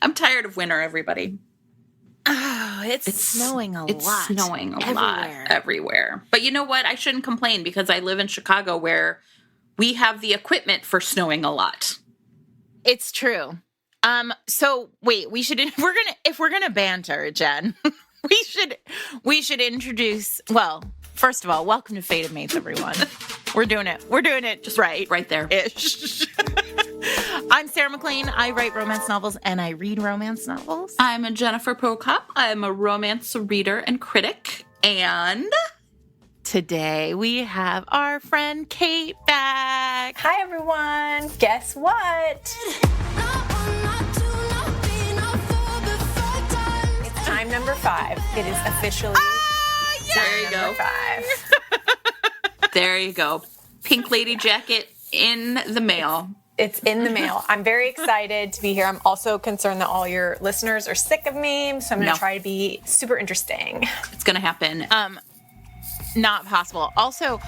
I'm tired of winter, everybody. Oh, it's snowing a lot. It's snowing a lot everywhere. But you know what? I shouldn't complain because I live in Chicago where we have the equipment for snowing a lot. It's true. So wait, if we're gonna banter, Jen, we should introduce, well, first of all, welcome to Fated Mates, everyone. We're doing it just right there. Ish. I'm Sarah McLean. I write romance novels and I read romance novels. I'm a Jennifer Prokop. I'm a romance reader and critic. And today we have our friend Kate back. Hi, everyone. Guess what? It's time number 5. It is officially there you number go. 5. There you go. Pink lady jacket in the mail. It's in the mail. I'm very excited to be here. I'm also concerned that all your listeners are sick of me, so I'm going to try to be super interesting. It's going to happen. Not possible. Also,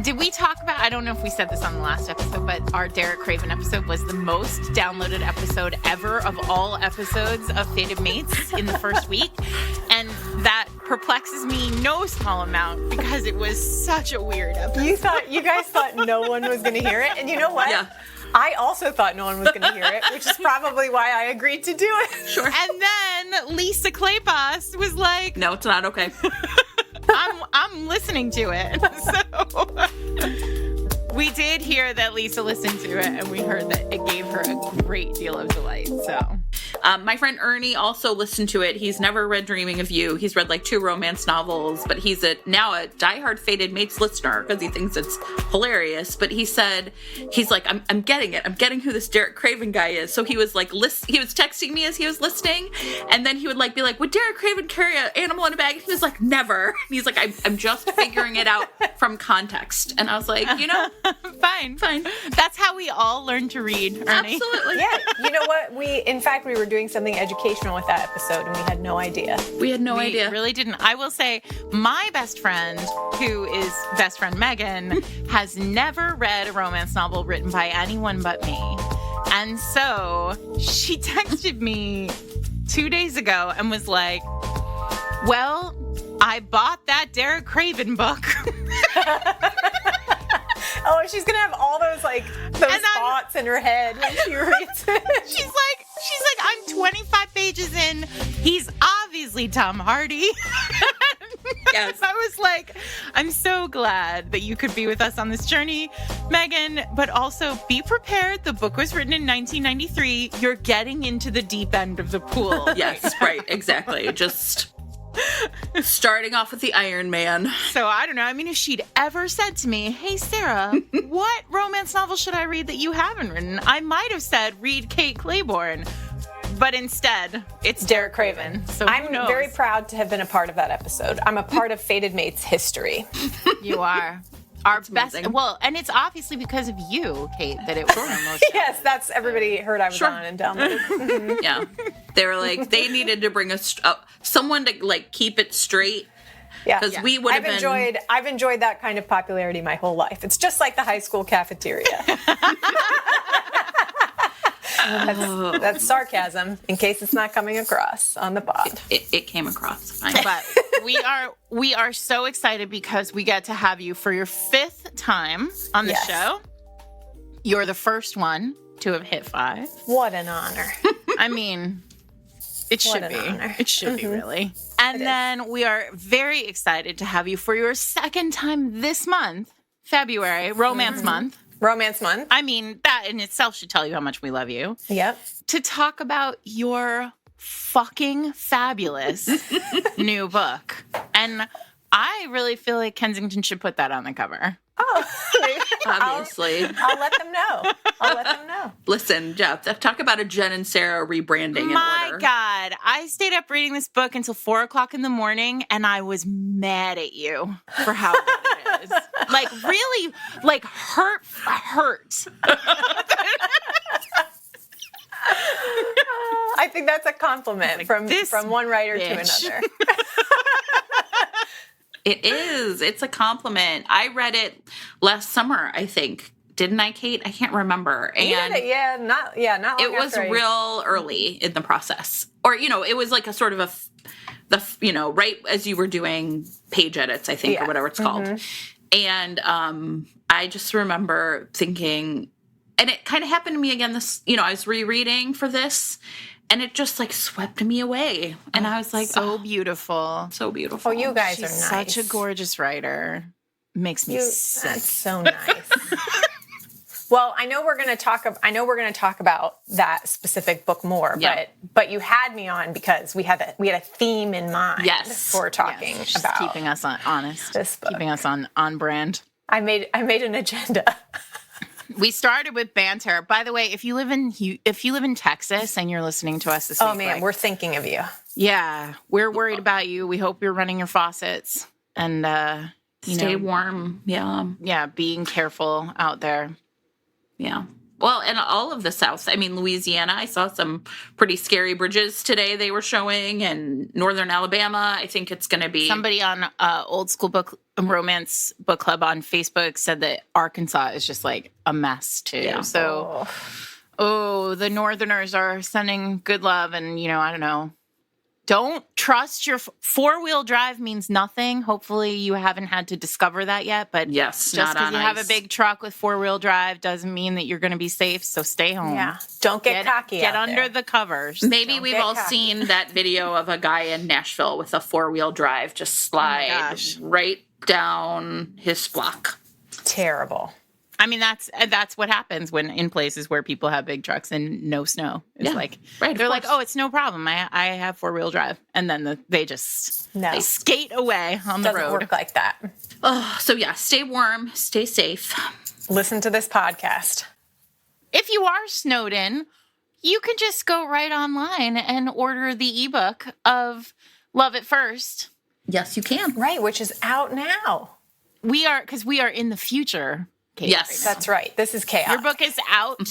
did we talk about, I don't know if we said this on the last episode, but our Derek Craven episode was the most downloaded episode ever of all episodes of Fated Mates in the first week. And that perplexes me no small amount because it was such a weird episode. You guys thought no one was going to hear it? And you know what? Yeah. I also thought no one was going to hear it, which is probably why I agreed to do it. Sure. And then Lisa Kleypas was like, no, it's not okay. I'm listening to it. So we did hear that Lisa listened to it, and we heard that it gave her a great deal of delight. So my friend Ernie also listened to it. He's never read Dreaming of You. He's read like 2 romance novels, but he's now a diehard Fated Mates listener because he thinks it's hilarious. But he said, he's like, I'm getting it. I'm getting who this Derek Craven guy is. So he was like, he was texting me as he was listening, and then he would like be like, would Derek Craven carry an animal in a bag? And he was like, never. And he's like, I'm just figuring it out from context. And I was like, fine. That's how we all learn to read, Ernie. Absolutely. Yeah. You know what? In fact, we were doing something educational with that episode, and we had no idea. We had no idea. Really didn't. I will say my best friend, who is best friend Megan, has never read a romance novel written by anyone but me. And so she texted me 2 days ago and was like, well, I bought that Derek Craven book. Oh, she's going to have all those thoughts in her head when she reads it. She's like, I'm 25 pages in. He's obviously Tom Hardy. Yes. I was like, I'm so glad that you could be with us on this journey, Megan, but also be prepared. The book was written in 1993. You're getting into the deep end of the pool. Yes, right, exactly. Just starting off with the Iron Man. So I don't know. I mean, if she'd ever said to me, hey, Sarah, what romance novel should I read that you haven't written? I might have said, read Kate Clayborn. But instead, it's Derek Craven. So I'm very proud to have been a part of that episode. I'm a part of Fated Mates history. You are. Our best. Well, and it's obviously because of you, Kate, that it was our most. Yes, that's everybody heard I was on and downloaded. Mm-hmm. Yeah. They were like, they needed to bring someone to like keep it straight. Yeah. Because we would have I've enjoyed that kind of popularity my whole life. It's just like the high school cafeteria. That's sarcasm, in case it's not coming across on the pod. It came across fine. But we are so excited because we get to have you for your 5th time on the show. You're the first one to have hit 5. What an honor. I mean, it should be. Honor. It should be, really. And then we are very excited to have you for your 2nd time this month, February, Romance Month. Romance Month. I mean, that in itself should tell you how much we love you. Yep. To talk about your fucking fabulous new book. And I really feel like Kensington should put that on the cover. Oh, obviously. I'll let them know. Listen, Jeff, talk about a Jen and Sarah rebranding. My God, I stayed up reading this book until 4 o'clock in the morning, and I was mad at you for how good it is. Like, really, like, hurt. I think that's a compliment from one writer to another. It is. It's a compliment. I read it last summer, I think. didn't I, Kate? I can't remember. And not long it was after real early in the process. Or, it was like a sort of right as you were doing page edits, I think, or whatever it's called. And I just remember thinking, and it kind of happened to me again I was rereading for this, and it just like swept me away. And I was like, so beautiful. So beautiful. Oh, you guys She's are nice. Such a gorgeous writer. Makes me sick. That's so nice. Well, I know we're going to talk about that specific book more, but you had me on because we had a theme in mind for talking about keeping us honest. This book. Keeping us on brand. I made an agenda. We started with banter. By the way, if you live in Texas and you're listening to us this week, man, we're thinking of you. Yeah, we're worried about you. We hope you're running your faucets and stay warm. Yeah, being careful out there. Yeah. Well, and all of the South. I mean, Louisiana, I saw some pretty scary bridges today they were showing, and northern Alabama. I think it's going to be... Somebody on Old School Romance Book Club on Facebook said that Arkansas is just like a mess, too. Yeah. So, the Northerners are sending good love, and, I don't know. Don't trust your four-wheel drive means nothing. Hopefully you haven't had to discover that yet. But yes, just because you have a big truck with four-wheel drive doesn't mean that you're going to be safe. So stay home. Yeah. Don't get cocky. Get under the covers. Maybe we've all seen that video of a guy in Nashville with a four-wheel drive just slide right down his block. Terrible. I mean, that's what happens when in places where people have big trucks and no snow. It's they're like, oh, it's no problem. I have four-wheel drive. And then they skate away on the road. Doesn't work like that. Oh, so stay warm, stay safe. Listen to this podcast. If you are snowed in, you can just go right online and order the ebook of Love at First. Yes, you can. Right, which is out now. Because we are in the future. Kate, yes, that's right. This is chaos. Your book is out.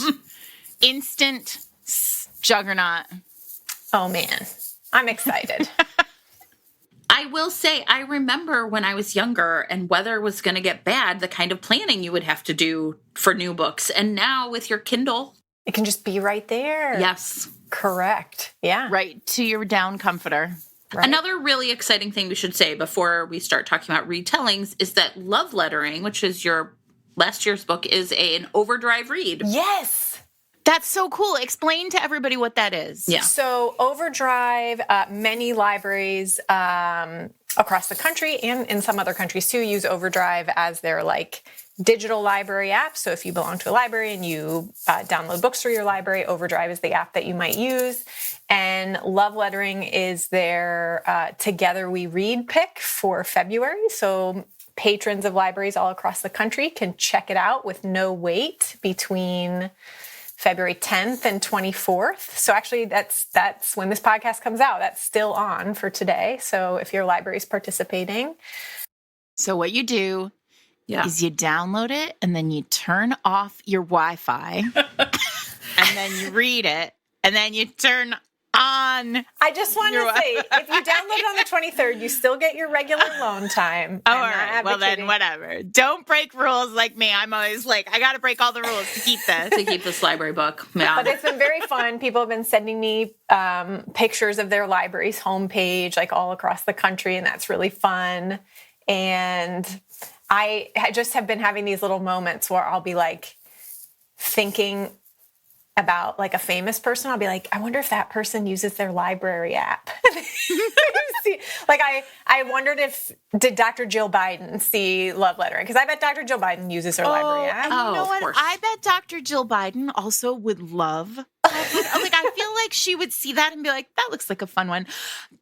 Instant juggernaut. Oh, man. I'm excited. I will say, I remember when I was younger and weather was going to get bad, the kind of planning you would have to do for new books. And now with your Kindle, it can just be right there. Yes. Correct. Yeah. Right to your down comforter. Right. Another really exciting thing we should say before we start talking about retellings is that Love Lettering, which is your last year's book, is an overdrive read. Yes. That's so cool. Explain to everybody what that is. Yeah. So Overdrive, many libraries across the country and in some other countries too use Overdrive as their digital library app. So if you belong to a library and you download books through your library, Overdrive is the app that you might use. And Love Lettering is their Together We Read pick for February. So patrons of libraries all across the country can check it out with no wait between February 10th and 24th. So actually that's when this podcast comes out. That's still on for today. So if your library is participating. So what you do is you download it and then you turn off your Wi-Fi and then you read it and then you turn on. I just want to say, if you download it on the 23rd, you still get your regular loan time. All right. Well, then whatever. Don't break rules like me. I'm always like, I got to break all the rules to keep this. To keep this library book. Yeah. But it's been very fun. People have been sending me pictures of their library's homepage, all across the country, and that's really fun. And I just have been having these little moments where I'll be thinking about a famous person. I'll be like, I wonder if that person uses their library app. I wondered did Dr. Jill Biden see Love Lettering? Because I bet Dr. Jill Biden uses her library app. And you know what? Course. I bet Dr. Jill Biden also would love. I feel like she would see that and be like, that looks like a fun one.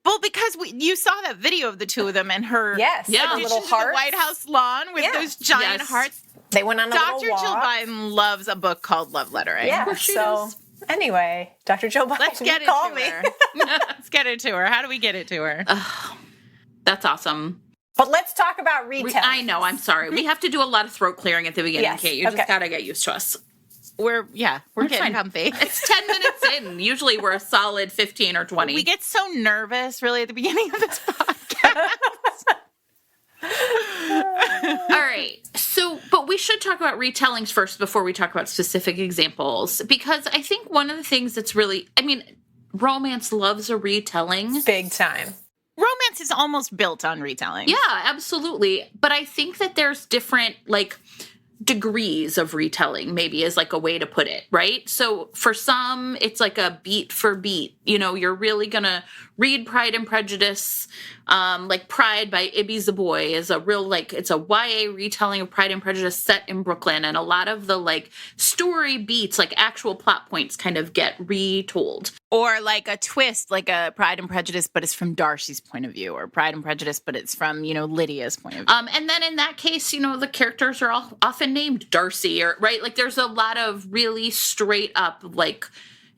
Well, because you saw that video of the two of them and her little heart, the White House lawn with those giant hearts. They went on a little walk. Dr. Jill Biden loves a book called Love Lettering. Yeah, so anyway, Dr. Jill Biden, let's get it call to me. Her. Let's get it to her. How do we get it to her? That's awesome. But let's talk about retelling. I know, I'm sorry. We have to do a lot of throat clearing at the beginning, Kate. You just got to get used to us. We're getting comfy. It's 10 minutes in. Usually we're a solid 15 or 20. We get so nervous, really, at the beginning of this podcast. All right. So So, but we should talk about retellings first before we talk about specific examples, because I think one of the things that's really, I mean, romance loves a retelling. Big time. Romance is almost built on retelling. Yeah, absolutely. But I think that there's different, like, degrees of retelling, maybe is like a way to put it, right? So for some, it's like a beat for beat. You know, you're really gonna read Pride and Prejudice, like Pride by Ibby Zaboy is a real, like, it's a YA retelling of Pride and Prejudice set in Brooklyn, and a lot of the, like, story beats, like actual plot points, kind of get retold. Or like a twist, like a Pride and Prejudice, but it's from Darcy's point of view, or Pride and Prejudice, but it's from, you know, Lydia's point of view. And then in that case, you know, the characters are all often named Darcy, or, right? Like, there's a lot of really straight up, like,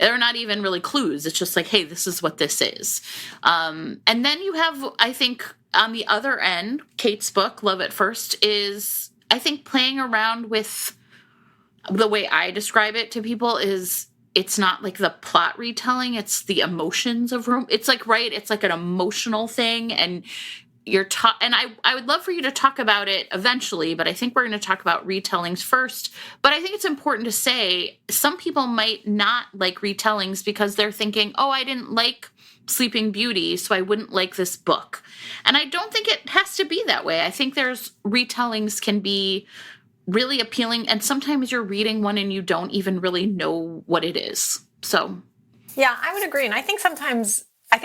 they're not even really clues. It's just like, hey, this is what this is. And then you have, I think, on the other end, Kate's book, Love at First, is, I think, playing around with the way I describe it to people is, it's not like the plot retelling, it's the emotions of room. It's like, right, it's like an emotional thing, and and I would love for you to talk about it eventually, but I think we're going to talk about retellings first. But I think it's important to say some people might not like retellings because they're thinking, oh, I didn't like Sleeping Beauty, so I wouldn't like this book. And I don't think it has to be that way. I think there's retellings can be really appealing, and sometimes you're reading one and you don't even really know what it is. So yeah, I would agree. And I think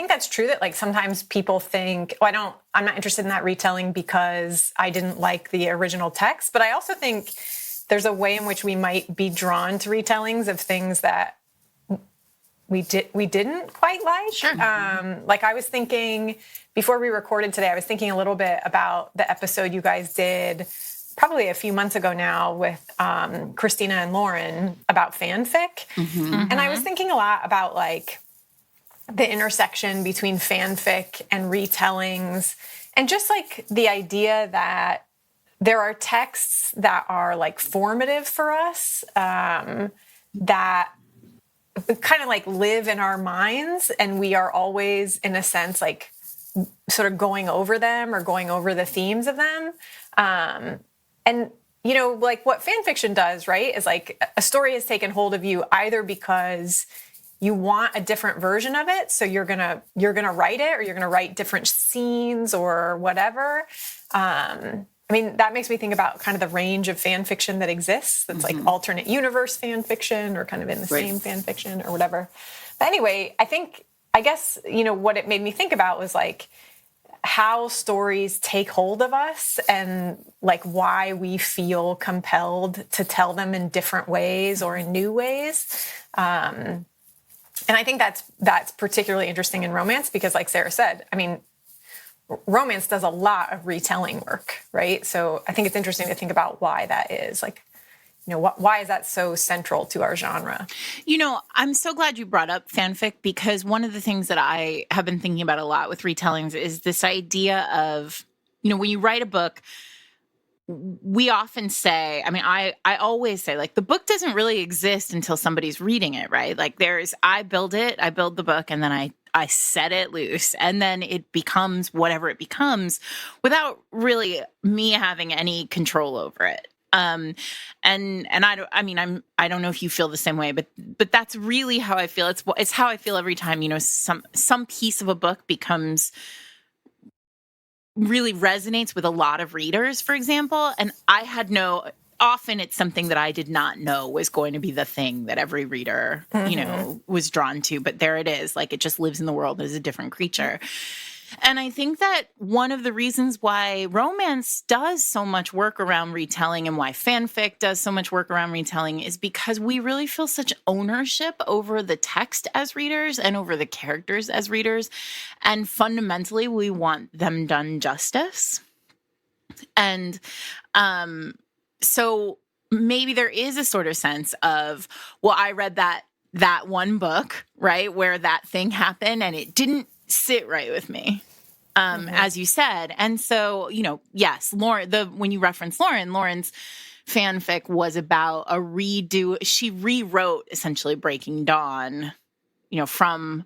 that's true, that like sometimes people think, oh, I'm not interested in that retelling because I didn't like the original text. But I also think there's a way in which we might be drawn to retellings of things that we didn't quite like. Sure. Like I was thinking before we recorded today, I was thinking a little bit about the episode you guys did probably a few months ago now with Christina and Lauren about fanfic. Mm-hmm. And I was thinking a lot about like the intersection between fanfic and retellings, and just like the idea that there are texts that are like formative for us, that kind of like live in our minds, and we are always in a sense like sort of going over them or going over the themes of them. And, you know, like what fan fiction does, right, is like a story has taken hold of you either because you want a different version of it, so you're gonna write it, or you're gonna write different scenes or whatever. I mean, that makes me think about kind of the range of fan fiction that exists. That's like alternate universe fan fiction, or kind of in the same fan fiction or whatever. But anyway, I guess, you know, what it made me think about was like how stories take hold of us, and like why we feel compelled to tell them in different ways or in new ways. And I think that's particularly interesting in romance because, like Sarah said, I mean, romance does a lot of retelling work, right? So I think it's interesting to think about why that is. Like, you know, why is that so central to our genre? You know, I'm so glad you brought up fanfic, because one of the things that I have been thinking about a lot with retellings is this idea of, you know, when you write a book, we often say, I mean, I always say, like, the book doesn't really exist until somebody's reading it, right? Like I build the book, and then I set it loose, and then it becomes whatever it becomes without really me having any control over it. And I don't know if you feel the same way, but that's really how I feel. It's how I feel every time, you know, some piece of a book really resonates with a lot of readers, for example. And often it's something that I did not know was going to be the thing that every reader, you know, was drawn to, but there it is. Like, it just lives in the world as a different creature. And I think that one of the reasons why romance does so much work around retelling, and why fanfic does so much work around retelling, is because we really feel such ownership over the text as readers and over the characters as readers. And fundamentally, we want them done justice. And so maybe there is a sort of sense of, well, I read that one book, right, where that thing happened, and it didn't sit right with me, as you said. And so, you know, yes, when you reference Lauren's fanfic was about a redo. She rewrote essentially Breaking Dawn, you know, from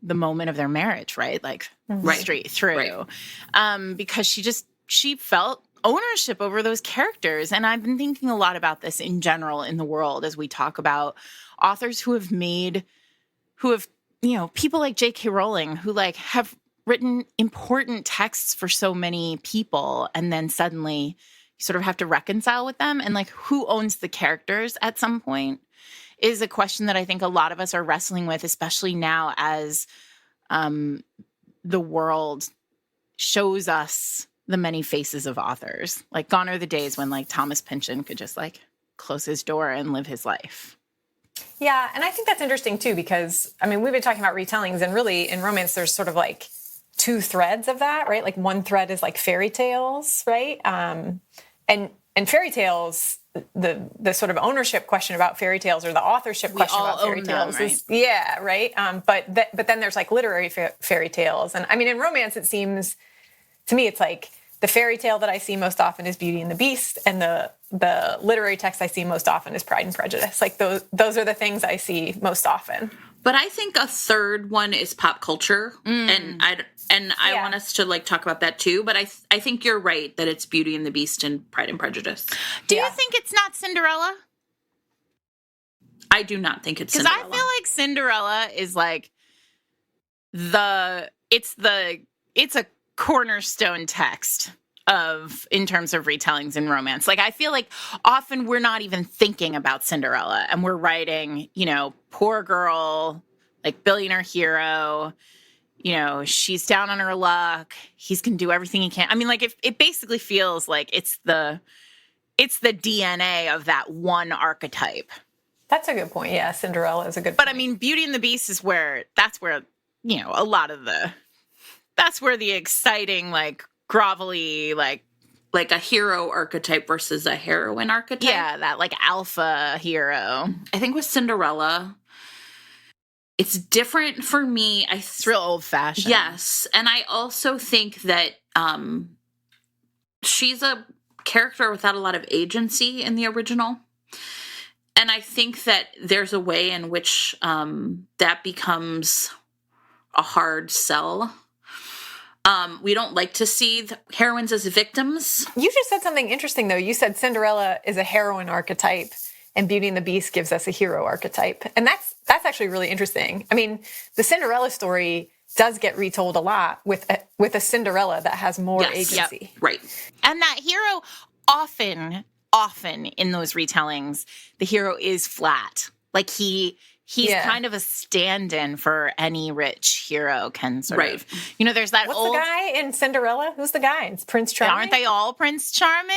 the moment of their marriage, right? Like straight through, because she felt ownership over those characters. And I've been thinking a lot about this in general in the world as we talk about authors who have, people like J.K. Rowling who like have written important texts for so many people, and then suddenly you sort of have to reconcile with them. And like, who owns the characters at some point is a question that I think a lot of us are wrestling with, especially now as the world shows us the many faces of authors. Like, gone are the days when like Thomas Pynchon could just like close his door and live his life. Yeah, and I think that's interesting too, because I mean, we've been talking about retellings, and really in romance, there's sort of like two threads of that, right? Like one thread is like fairy tales, right? And fairy tales, the sort of ownership question about fairy tales, or the authorship question about fairy tales, right? is right. But then there's like literary fairy tales, and I mean, in romance, it seems to me it's like the fairy tale that I see most often is Beauty and the Beast, and the literary text I see most often is Pride and Prejudice. Like those are the things I see most often. But I think a third one is pop culture, and I want us to like talk about that too. But I think you're right that it's Beauty and the Beast and Pride and Prejudice. Do you think it's not Cinderella? I do not think it's Cinderella. Because I feel like Cinderella is like it's a cornerstone text in terms of retellings in romance. Like, I feel like often we're not even thinking about Cinderella, and we're writing, poor girl, like billionaire hero, she's down on her luck. He's going to do everything he can. I mean, like, if it basically feels like it's the DNA of that one archetype. That's a good point. Yeah, Cinderella is a good point. But I mean, Beauty and the Beast is that's where a lot of that's where the exciting, like, grovelly, like a hero archetype versus a heroine archetype. Yeah, that like alpha hero. I think with Cinderella, it's different for me. It's real old fashioned. Yes. And I also think that she's a character without a lot of agency in the original. And I think that there's a way in which that becomes a hard sell. We don't like to see the heroines as victims. You just said something interesting, though. You said Cinderella is a heroine archetype, and Beauty and the Beast gives us a hero archetype. And that's actually really interesting. I mean, the Cinderella story does get retold a lot with a Cinderella that has more agency. Yep, right. And that hero often in those retellings, the hero is flat. Like he's kind of a stand-in for any rich hero can sort of. There's that What's the guy in Cinderella? Who's the guy? It's Prince Charming. Aren't they all Prince Charming?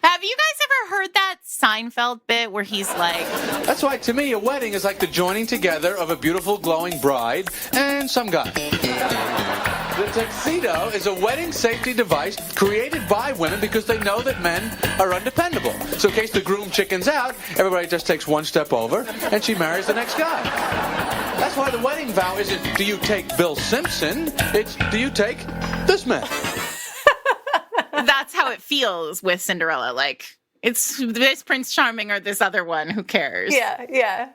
Have you guys ever heard that Seinfeld bit where he's like... That's why, to me, a wedding is like the joining together of a beautiful, glowing bride and some guy. The tuxedo is a wedding safety device created by women because they know that men are undependable. So in case the groom chickens out, everybody just takes one step over and she marries the next guy. That's why the wedding vow isn't, do you take Bill Simpson? It's, do you take this man? That's how it feels with Cinderella. Like, it's this Prince Charming or this other one. Who cares? Yeah.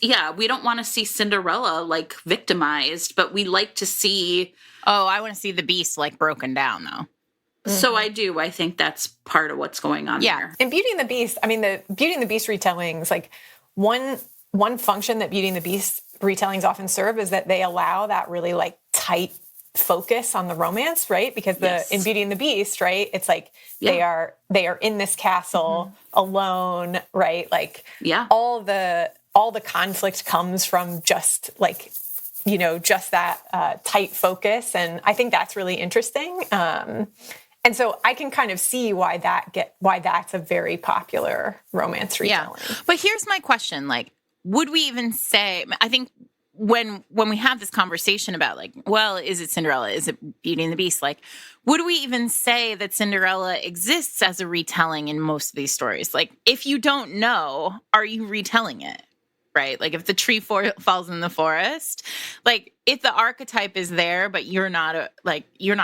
Yeah, we don't want to see Cinderella, like, victimized, but we like to see... Oh, I want to see the Beast, like, broken down, though. Mm-hmm. So I do. I think that's part of what's going on there. In Beauty and the Beast, I mean, the Beauty and the Beast retellings, like, one function that Beauty and the Beast retellings often serve is that they allow that really, like, tight focus on the romance, right? Because in Beauty and the Beast, right, it's like they are in this castle alone, right? Like all the conflict comes from just like just that tight focus, and I think that's really interesting. And so I can kind of see why that's a very popular romance retelling. Yeah. But here's my question: like, would we even say? I think. When we have this conversation about like, well, is it Cinderella? Is it Beauty and the Beast? Like, would we even say that Cinderella exists as a retelling in most of these stories? Like, if you don't know, are you retelling it? Right? Like, if the tree falls in the forest, like if the archetype is there, but you're not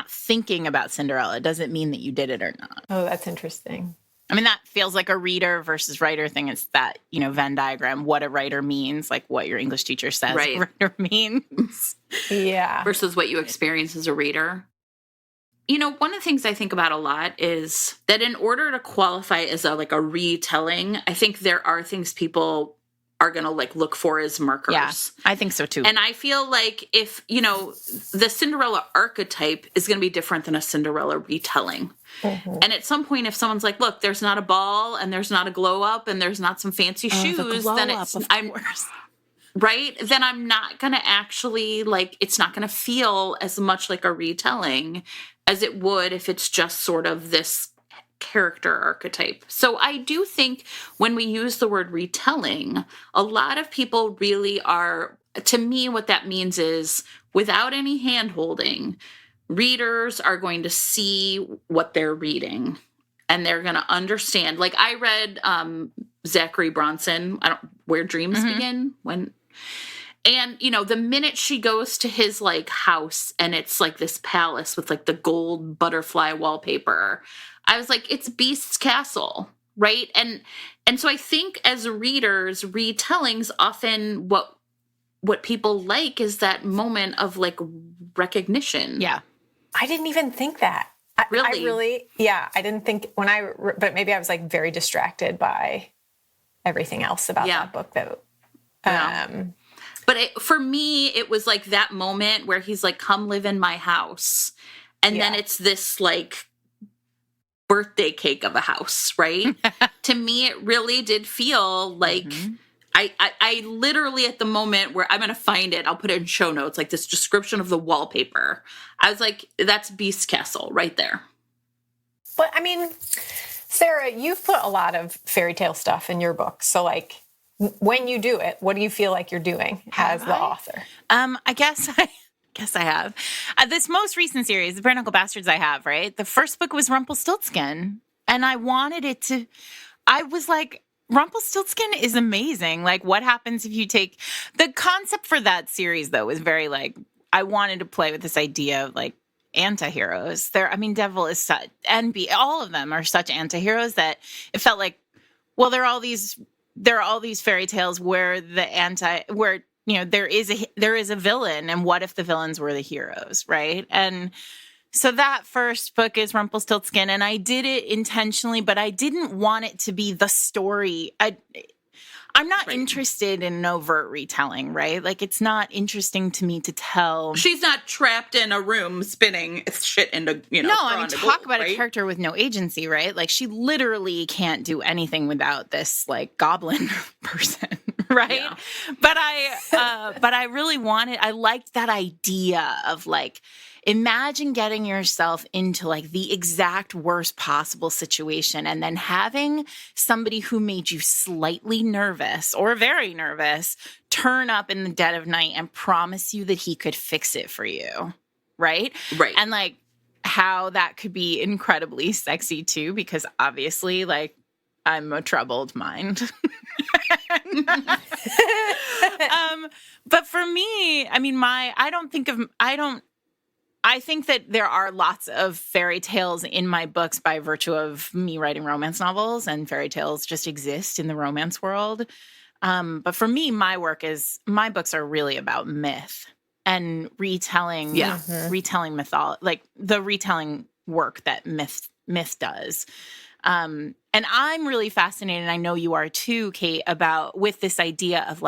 thinking about Cinderella, does it mean that you did it or not? Oh, that's interesting. I mean, that feels like a reader versus writer thing. It's that, Venn diagram, what a writer means, like what your English teacher says a writer means. Yeah. Versus what you experience as a reader. One of the things I think about a lot is that in order to qualify as a retelling, I think there are things people are going to look for as markers. Yeah, I think so too. And I feel like if, the Cinderella archetype is going to be different than a Cinderella retelling. Mm-hmm. And at some point, if someone's like, look, there's not a ball and there's not a glow up and there's not some fancy shoes, then right? Then I'm not going to actually it's not going to feel as much like a retelling as it would if it's just sort of this character archetype. So I do think when we use the word retelling, a lot of people really are, to me, what that means is without any hand holding, readers are going to see what they're reading and they're going to understand. Like I read Zachary Bronson, Where Dreams Begin, and, the minute she goes to his house and it's this palace with the gold butterfly wallpaper, I was like, it's Beast's castle, right? And so I think as readers, retellings often what people like is that moment of recognition. Yeah. I didn't even think that. Really? I didn't think but maybe I was very distracted by everything else about that book though. But for me, it was that moment where he's come live in my house. And then it's this birthday cake of a house, right? To me, it really did feel I literally at the moment where I'm going to find it, I'll put it in show notes, this description of the wallpaper. I was like, that's Beast Castle right there. But I mean, Sarah, you've put a lot of fairy tale stuff in your book. So when you do it, what do you feel like you're doing as the author? I guess I have. This most recent series, The Bare-Knuckle Bastards, I have, right? The first book was Rumpelstiltskin. And I wanted it to, I was like, Rumpelstiltskin is amazing. What happens if you take, the concept for that series, though, was very, I wanted to play with this idea of, anti-heroes. Devil is such, and all of them are such anti-heroes that it felt like, well, there are all these fairy tales where there is a villain, and what if the villains were the heroes, right? And so that first book is Rumpelstiltskin, and I did it intentionally, but I didn't want it to be the story. I'm not interested in an overt retelling, right? It's not interesting to me to tell. She's not trapped in a room spinning shit into, No, talk about a character with no agency, right? She literally can't do anything without this, goblin person, right? Yeah. But I really I liked that idea of, imagine getting yourself into the exact worst possible situation and then having somebody who made you slightly nervous or very nervous turn up in the dead of night and promise you that he could fix it for you. Right? Right. And how that could be incredibly sexy too, because obviously I'm a troubled mind. But for me, I think that there are lots of fairy tales in my books by virtue of me writing romance novels, and fairy tales just exist in the romance world. But for me, my books are really about myth and retelling, retelling mythology, the retelling work that myth does. And I'm really fascinated, and I know you are too, Kate, with this idea of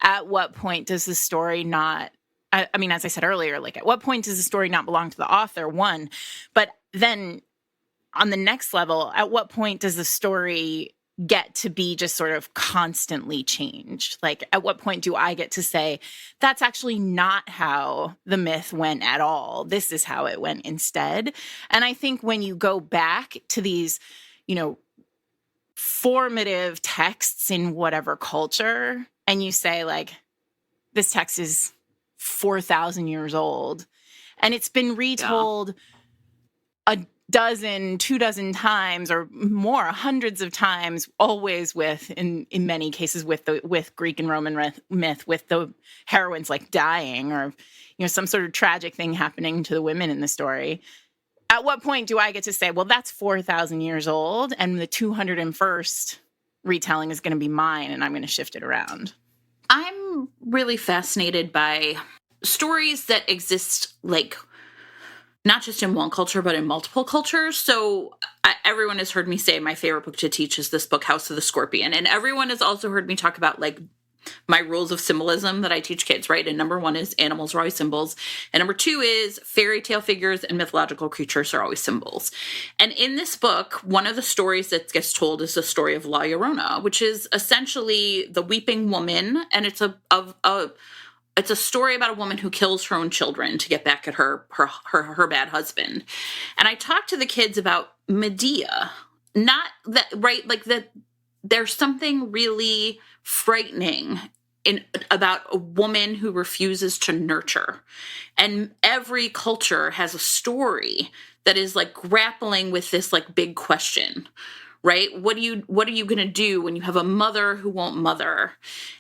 at what point does the story not, as I said earlier, at what point does the story not belong to the author, one, but then on the next level, at what point does the story get to be just sort of constantly changed? At what point do I get to say, that's actually not how the myth went at all. This is how it went instead. And I think when you go back to these, formative texts in whatever culture, and you say, this text is 4,000 years old, and it's been retold a dozen, 24 times or more, hundreds of times, always in many cases with Greek and Roman myth, with the heroines dying or, some sort of tragic thing happening to the women in the story. At what point do I get to say, well, that's 4,000 years old, and the 201st retelling is going to be mine, and I'm going to shift it around? I'm really fascinated by stories that exist not just in one culture, but in multiple cultures. So everyone has heard me say my favorite book to teach is this book, House of the Scorpion. And everyone has also heard me talk about like my rules of symbolism that I teach kids, right? And number 1 is animals are always symbols. And number 2 is fairy tale figures and mythological creatures are always symbols. And in this book, one of the stories that gets told is the story of La Llorona, which is essentially the weeping woman. And it's a story about a woman who kills her own children to get back at her bad husband. And I talked to the kids about Medea, not that, right? Like that there's something really frightening about a woman who refuses to nurture. And every culture has a story that is like grappling with this like big question. Right? What are you going to do when you have a mother who won't mother?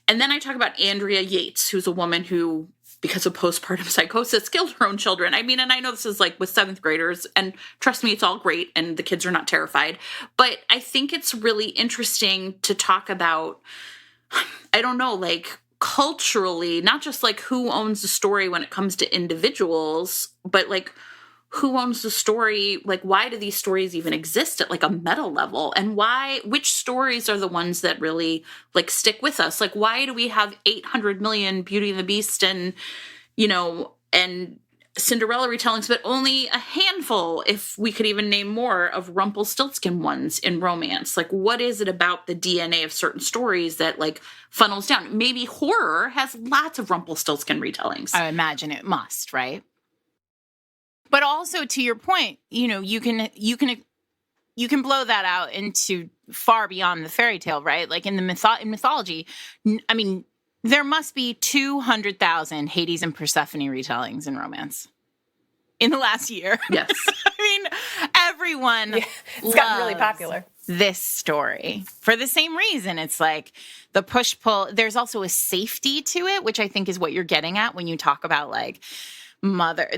And then I talk about Andrea Yates, who's a woman who, because of postpartum psychosis, killed her own children. I mean, and I know this is like with 7th graders, and trust me, it's all great, and the kids are not terrified. But I think it's really interesting to talk about, I don't know, like culturally, not just like who owns the story when it comes to individuals, but like who owns the story? Like, why do these stories even exist at like a meta level? And which stories are the ones that really like stick with us? Like, why do we have 800 million Beauty and the Beast and, and Cinderella retellings, but only a handful, if we could even name more, of Rumpelstiltskin ones in romance? Like, what is it about the DNA of certain stories that like funnels down? Maybe horror has lots of Rumpelstiltskin retellings. I imagine it must, right? But also, to your point, you can blow that out into far beyond the fairy tale, right? Like in mythology, I mean, there must be 200,000 Hades and Persephone retellings in romance in the last year. Yes. I mean, everyone it's gotten really popular. This story for the same reason. It's like the push-pull. There's also a safety to it, which I think is what you're getting at when you talk about like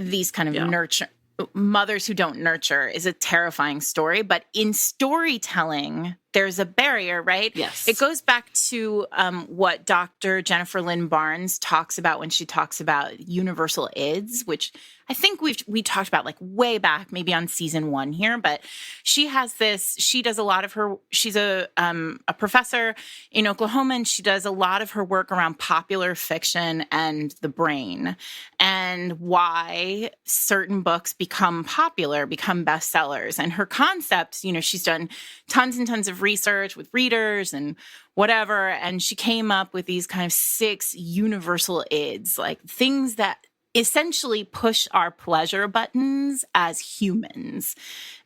these kind of nurture mothers who don't nurture is a terrifying story. But in storytelling, there's a barrier, right? Yes. It goes back to what Dr. Jennifer Lynn Barnes talks about when she talks about universal ids, which I think we talked about like way back, maybe on season 1 here, but she does a lot of her, she's a professor in Oklahoma, and she does a lot of her work around popular fiction and the brain and why certain books become popular, become bestsellers. And her concept, she's done tons and tons of research with readers and whatever. And she came up with these kind of 6 universal ids, like things that essentially push our pleasure buttons as humans.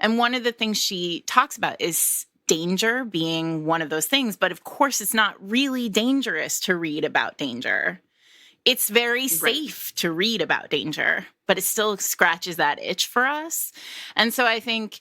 And one of the things she talks about is danger being one of those things. But of course, it's not really dangerous to read about danger. It's very safe to read about danger, but it still scratches that itch for us. And so I think,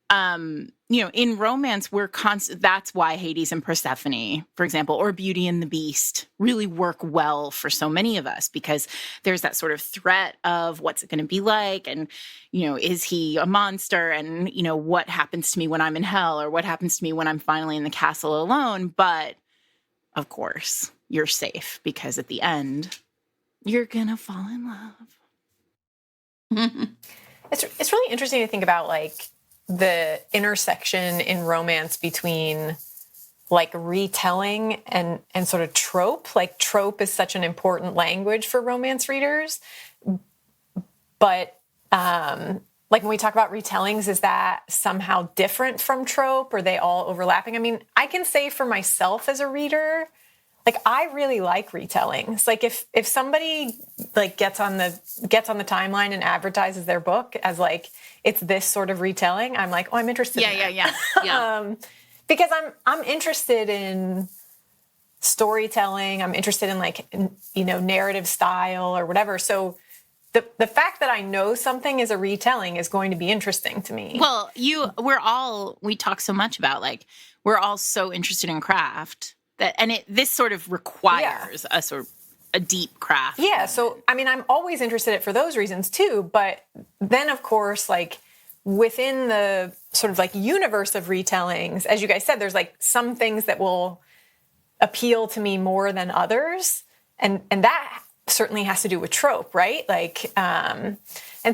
in romance, that's why Hades and Persephone, for example, or Beauty and the Beast really work well for so many of us, because there's that sort of threat of what's it going to be like? And, is he a monster? And, what happens to me when I'm in hell, or what happens to me when I'm finally in the castle alone? But of course, you're safe, because at the end, you're going to fall in love. It's really interesting to think about like the intersection in romance between like retelling and sort of trope. Like trope is such an important language for romance readers. But like when we talk about retellings, is that somehow different from trope? Are they all overlapping? I mean, I can say for myself as a reader, like I really like retellings. Like if somebody like gets on the timeline and advertises their book as like it's this sort of retelling, I'm like, oh, I'm interested. Yeah. Because I'm interested in storytelling. I'm interested in like narrative style or whatever. So the fact that I know something is a retelling is going to be interesting to me. Well, we talk so much about like we're all so interested in craft. This sort of requires a sort of a deep craft. Yeah. So, I mean, I'm always interested in it for those reasons too. But then, of course, like within the sort of like universe of retellings, as you guys said, there's like some things that will appeal to me more than others. And that certainly has to do with trope, right? Like, and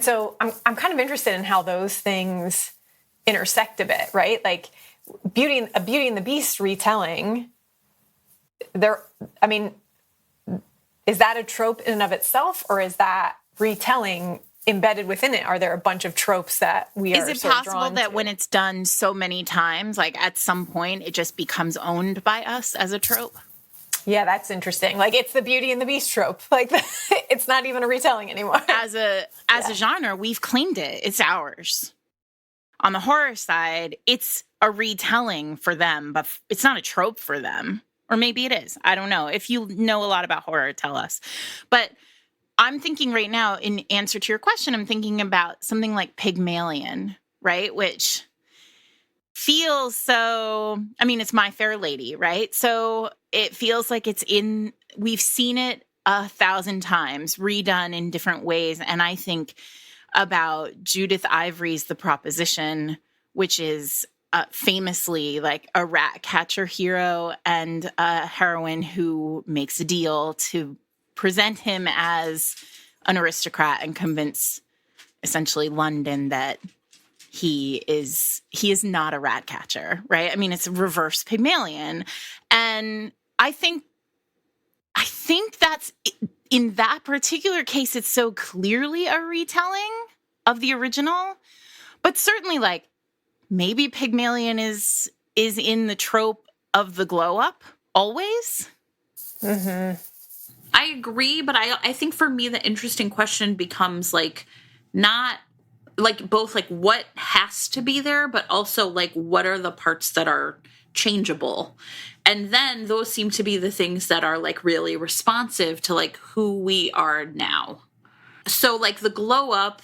so I'm kind of interested in how those things intersect a bit, right? Like Beauty and the Beast retelling, is that a trope in and of itself, or is that retelling embedded within it? Are there a bunch of tropes that we are? Is it possible that when it's done so many times, like at some point, it just becomes owned by us as a trope? Yeah, that's interesting. Like it's the Beauty and the Beast trope. Like it's not even a retelling anymore. As a genre, we've claimed it. It's ours. On the horror side, it's a retelling for them, but it's not a trope for them. Or maybe it is. I don't know. If you know a lot about horror, tell us. But I'm thinking right now, in answer to your question, I'm thinking about something like Pygmalion, right? Which feels so, it's My Fair Lady, right? So it feels like we've seen it 1,000 times, redone in different ways. And I think about Judith Ivory's The Proposition, which is famously like a rat catcher hero and a heroine who makes a deal to present him as an aristocrat and convince essentially London that he is not a rat catcher, right? It's reverse Pygmalion. And I think that's in that particular case, it's so clearly a retelling of the original, but certainly like maybe Pygmalion is in the trope of the glow up always. Mm-hmm. I agree, but I think for me the interesting question becomes like not like both like what has to be there, but also like what are the parts that are changeable. And then those seem to be the things that are like really responsive to like who we are now. So like the glow up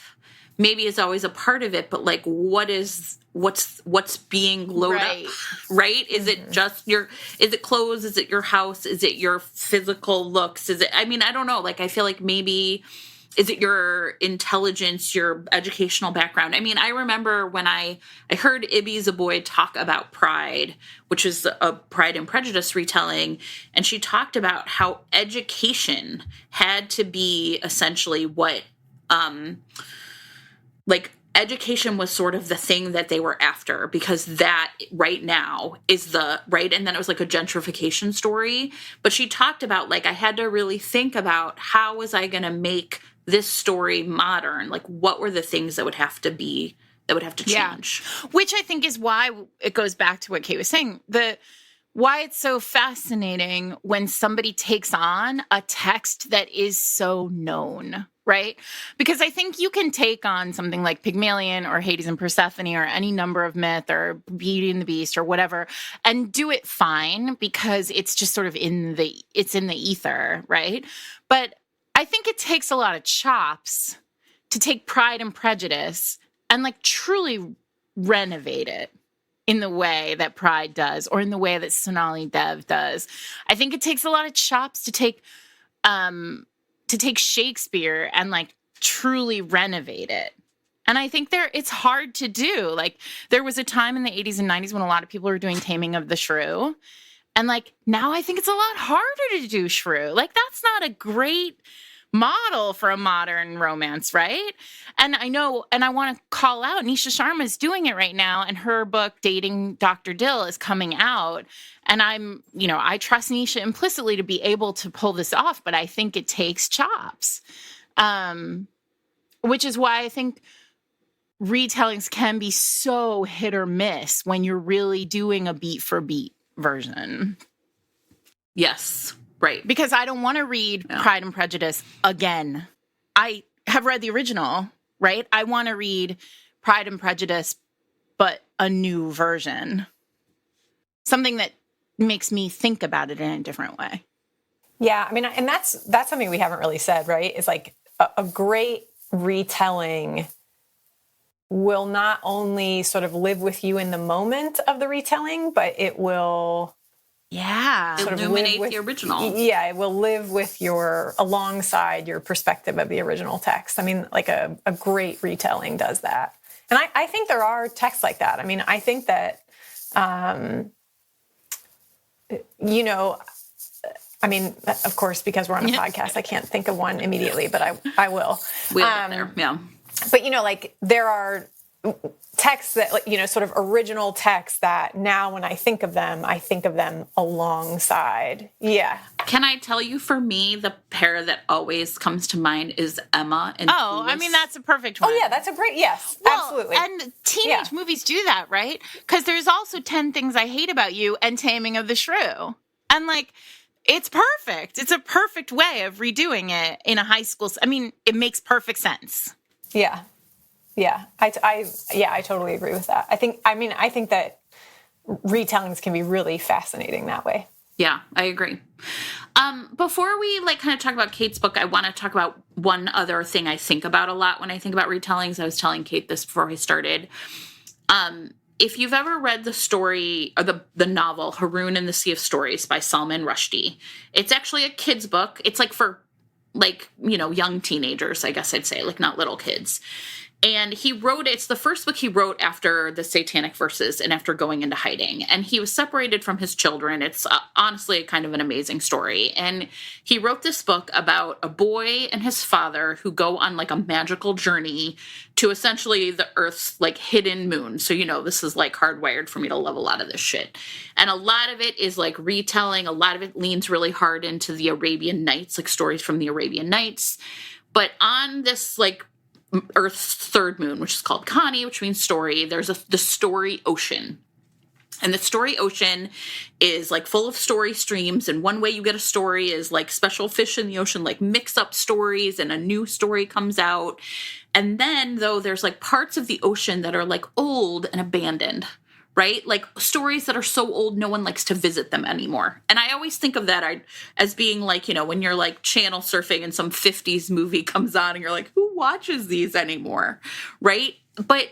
maybe is always a part of it, but like what's being glowed right. up, right? Is it just is it clothes? Is it your house? Is it your physical looks? Is it, I don't know. Like, I feel like maybe, is it your intelligence, your educational background? I remember when I heard Ibby Zaboy talk about Pride, which is a Pride and Prejudice retelling, and she talked about how education had to be essentially what, like education was sort of the thing that they were after, because that right now is the right. And then it was like a gentrification story. But she talked about like, I had to really think about how was I going to make this story modern? Like what were the things that would have to change? Yeah. Which I think is why it goes back to what Kate was saying. Why it's so fascinating when somebody takes on a text that is so known, right? Because I think you can take on something like Pygmalion or Hades and Persephone or any number of myth or Beauty and the Beast or whatever and do it fine because it's just sort of in the ether, right? But I think it takes a lot of chops to take Pride and Prejudice and like truly renovate it in the way that Pride does, or in the way that Sonali Dev does. I think it takes a lot of chops to take Shakespeare and like truly renovate it. And I think it's hard to do. Like there was a time in the 80s and 90s when a lot of people were doing Taming of the Shrew. And like now I think it's a lot harder to do Shrew. Like that's not a great model for a modern romance, right? And I know, and I want to call out, Nisha Sharma is doing it right now, and her book, Dating Dr. Dill, is coming out. And I trust Nisha implicitly to be able to pull this off, but I think it takes chops. Which is why I think retellings can be so hit or miss when you're really doing a beat for beat version. Yes. Right. Because I don't want to read Pride and Prejudice again. I have read the original, right? I want to read Pride and Prejudice, but a new version. Something that makes me think about it in a different way. Yeah, and that's something we haven't really said, right? It's like a great retelling will not only sort of live with you in the moment of the retelling, but it will... Yeah. Illuminate the original. Yeah, it will live with alongside your perspective of the original text. Like a great retelling does that. And I think there are texts like that. I think that, I mean, of course, because we're on a podcast, I can't think of one immediately, but I will. We'll get there, yeah. But, like, there are texts that, like, sort of original texts that now when I think of them alongside. Yeah. Can I tell you, for me, the pair that always comes to mind is Emma and Clueless. I mean, that's a perfect one. Oh, yeah, that's a great, yes, absolutely. And teenage movies do that, right? Because there's also 10 Things I Hate About You and Taming of the Shrew. And, like, it's perfect. It's a perfect way of redoing it in a high school. I mean, it makes perfect sense. Yeah. Yeah. I totally agree with that. I think that retellings can be really fascinating that way. Yeah, I agree. Before we kind of talk about Kate's book, I want to talk about one other thing I think about a lot when I think about retellings. I was telling Kate this before I started. If you've ever read the story or the novel Haroun and the Sea of Stories by Salman Rushdie, it's actually a kid's book. It's for young teenagers, I guess I'd say, not little kids. And he wrote it. It's the first book he wrote after the Satanic Verses and after going into hiding. And he was separated from his children. It's honestly kind of an amazing story. And he wrote this book about a boy and his father who go on a magical journey to essentially the Earth's hidden moon. So, this is hardwired for me to love a lot of this shit. And a lot of it is retelling. A lot of it leans really hard into the Arabian Nights, stories from the Arabian Nights. But on this Earth's third moon, which is called Kani, which means story, there's the story ocean. And the story ocean is full of story streams. And one way you get a story is special fish in the ocean, mix up stories and a new story comes out. And then though there's parts of the ocean that are old and abandoned, right? Stories that are so old, no one likes to visit them anymore. And I always think of that as being when you're channel surfing and some 50s movie comes on and you're who watches these anymore? Right? But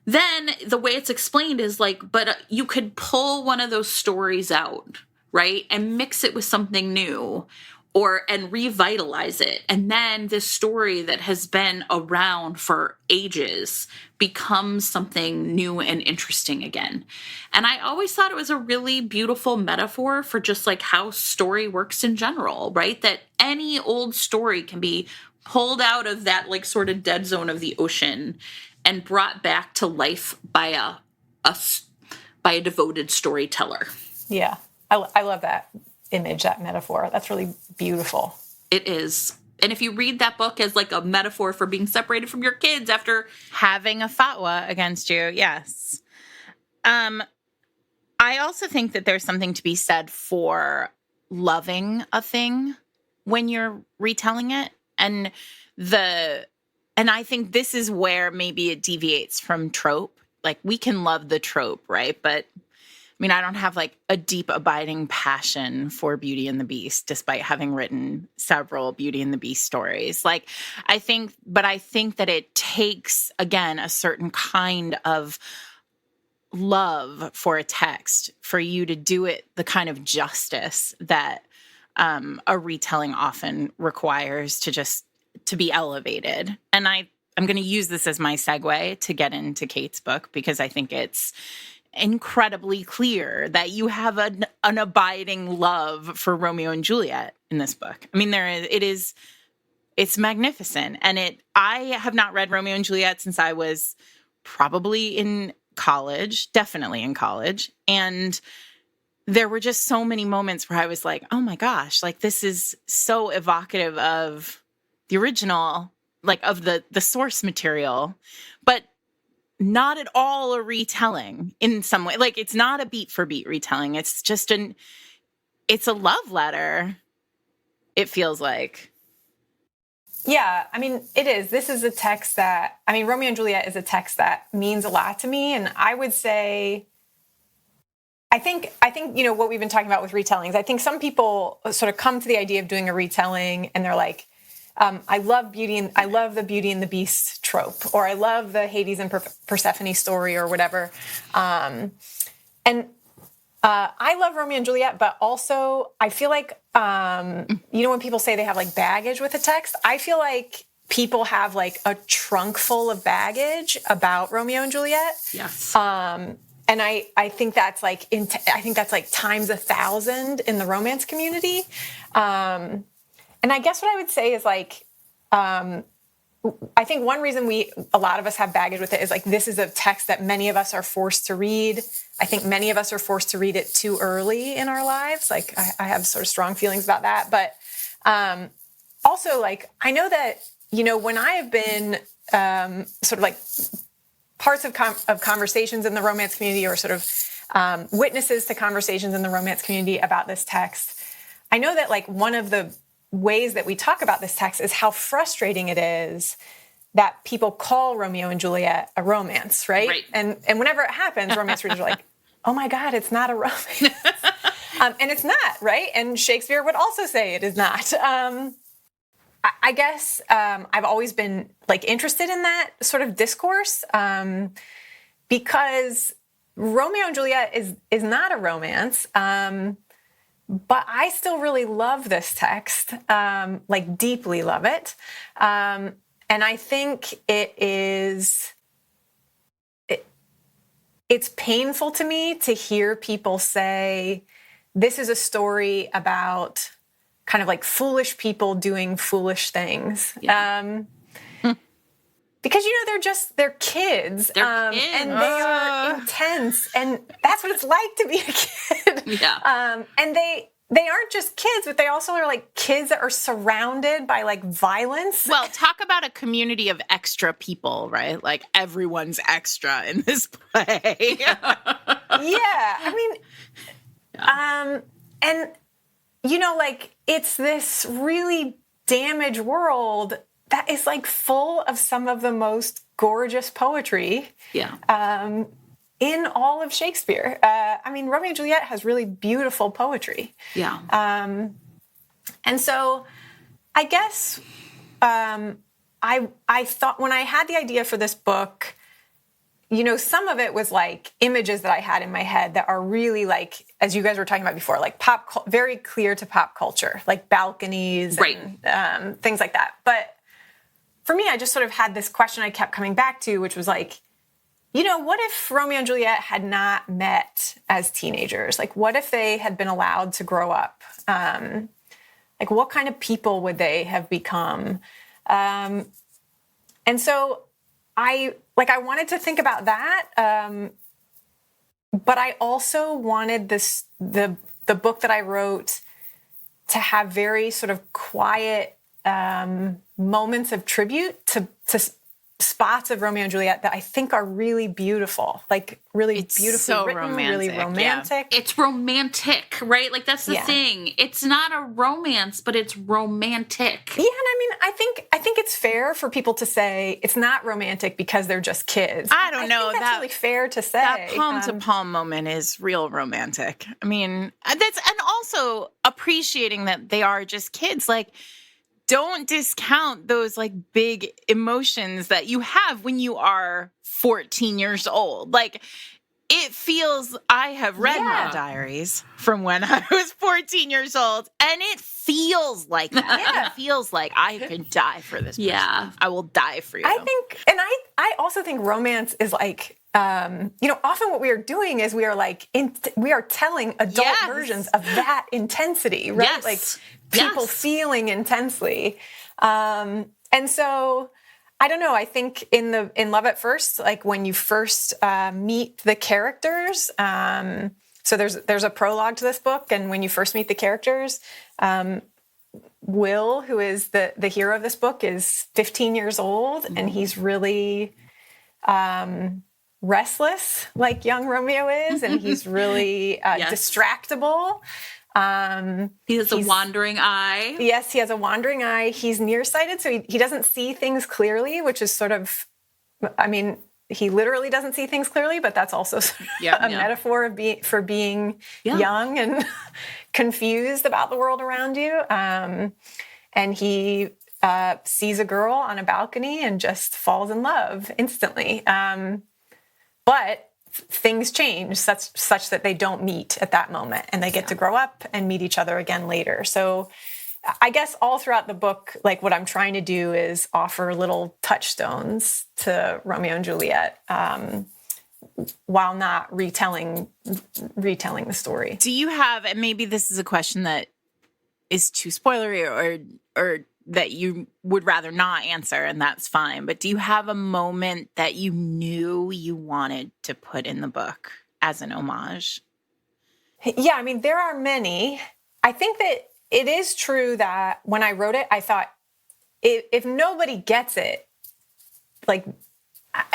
then the way it's explained is but you could pull one of those stories out, right? And mix it with something new and revitalize it. And then this story that has been around for ages becomes something new and interesting again. And I always thought it was a really beautiful metaphor for just how story works in general, right? That any old story can be pulled out of that sort of dead zone of the ocean and brought back to life by a devoted storyteller. Yeah. I love that image, that metaphor. That's really beautiful. It is. And if you read that book as a metaphor for being separated from your kids after having a fatwa against you, yes. I also think that there's something to be said for loving a thing when you're retelling it. And I think this is where maybe it deviates from trope. We can love the trope, right? But I mean, I don't have a deep abiding passion for Beauty and the Beast, despite having written several Beauty and the Beast stories. I think that it takes, again, a certain kind of love for a text for you to do it the kind of justice that a retelling often requires to be elevated. And I'm going to use this as my segue to get into Kate's book, because I think it's incredibly clear that you have an abiding love for Romeo and Juliet in this book. I mean, it's magnificent. And I have not read Romeo and Juliet since I was probably in college, definitely in college. And there were just so many moments where I was oh my gosh, this is so evocative of the original, of the source material, but not at all a retelling in some way. It's not a beat for beat retelling. It's just it's a love letter. It feels like. Yeah, I mean, it is. This is a text Romeo and Juliet is a text that means a lot to me. And I would say, I think, what we've been talking about with retellings, I think some people sort of come to the idea of doing a retelling and they're I love the Beauty and the Beast trope, or I love the Hades and Persephone story or whatever. And I love Romeo and Juliet, but also I feel when people say they have baggage with a text, I feel people have a trunk full of baggage about Romeo and Juliet. Yes. I think that's like I think that's like times 1,000 in the romance community. And I guess what I would say is like, I think one reason a lot of us have baggage with it is like, this is a text that many of us are forced to read. I think many of us are forced to read it too early in our lives. Like I have sort of strong feelings about that. But also like, I know that, when I have been sort of like parts of conversations in the romance community or sort of witnesses to conversations in the romance community about this text, I know that like one of the ways that we talk about this text is how frustrating it is that people call Romeo and Juliet a romance, right? And whenever it happens, romance readers are like, oh my God, it's not a romance. And it's not, right? And Shakespeare would also say it is not. I guess I've always been like interested in that sort of discourse because Romeo and Juliet is not a romance. But I still really love this text, like deeply love it. And I think it's painful to me to hear people say, this is a story about kind of like foolish people doing foolish things. Yeah. Because, they're kids. They're kids. And they are intense. And that's what it's like to be a kid. Yeah. And they aren't just kids, but they also are like kids that are surrounded by like violence. Well, talk about a community of extra people, right? Like everyone's extra in this play. Yeah. I mean, and, like it's this really damaged world that is like full of some of the most gorgeous poetry in all of Shakespeare. I mean, Romeo and Juliet has really beautiful poetry. Yeah. And so I guess I thought when I had the idea for this book, some of it was like images that I had in my head that are really like, as you guys were talking about before, like very clear to pop culture, like balconies and things like that. But for me, I just sort of had this question I kept coming back to, which was like, what if Romeo and Juliet had not met as teenagers? Like, what if they had been allowed to grow up? Like, what kind of people would they have become? And so I wanted to think about that. But I also wanted the book that I wrote to have very sort of quiet moments of tribute to spots of Romeo and Juliet that I think are really beautiful, like really beautifully so written, romantic, really romantic. Yeah. It's romantic, right? Like that's the thing. It's not a romance, but it's romantic. Yeah, and I mean, I think it's fair for people to say it's not romantic because they're just kids. I don't know. Think that's really fair to say. That palm to palm moment is real romantic. I mean, and also appreciating that they are just kids. Like, don't discount those like big emotions that you have when you are 14 years old. Like it feels, I have read my diaries from when I was 14 years old and it feels like that. Yeah. It feels like I could die for this person. Yeah. I will die for you. I think, and I also think romance is like, often what we are doing is we are like, we are telling adult versions of that intensity, right? Yes. Like people feeling intensely. And so I don't know. I think in Love at First, like when you first meet the characters, so there's a prologue to this book. And when you first meet the characters, Will, who is the hero of this book, is 15 years old and he's really, restless like young Romeo is, and he's really distractible. He has a wandering eye. Yes, he has a wandering eye. He's nearsighted, so he doesn't see things clearly, which is sort of, I mean, he literally doesn't see things clearly, but that's also a metaphor for being young and confused about the world around you. And he sees a girl on a balcony and just falls in love instantly. But things change such that they don't meet at that moment and they get to grow up and meet each other again later. So I guess all throughout the book, like what I'm trying to do is offer little touchstones to Romeo and Juliet while not retelling the story. Do you have, and maybe this is a question that is too spoilery or that you would rather not answer, and that's fine, but do you have a moment that you knew you wanted to put in the book as an homage? Yeah, I mean, there are many. I think that it is true that when I wrote it, I thought if nobody gets it, like,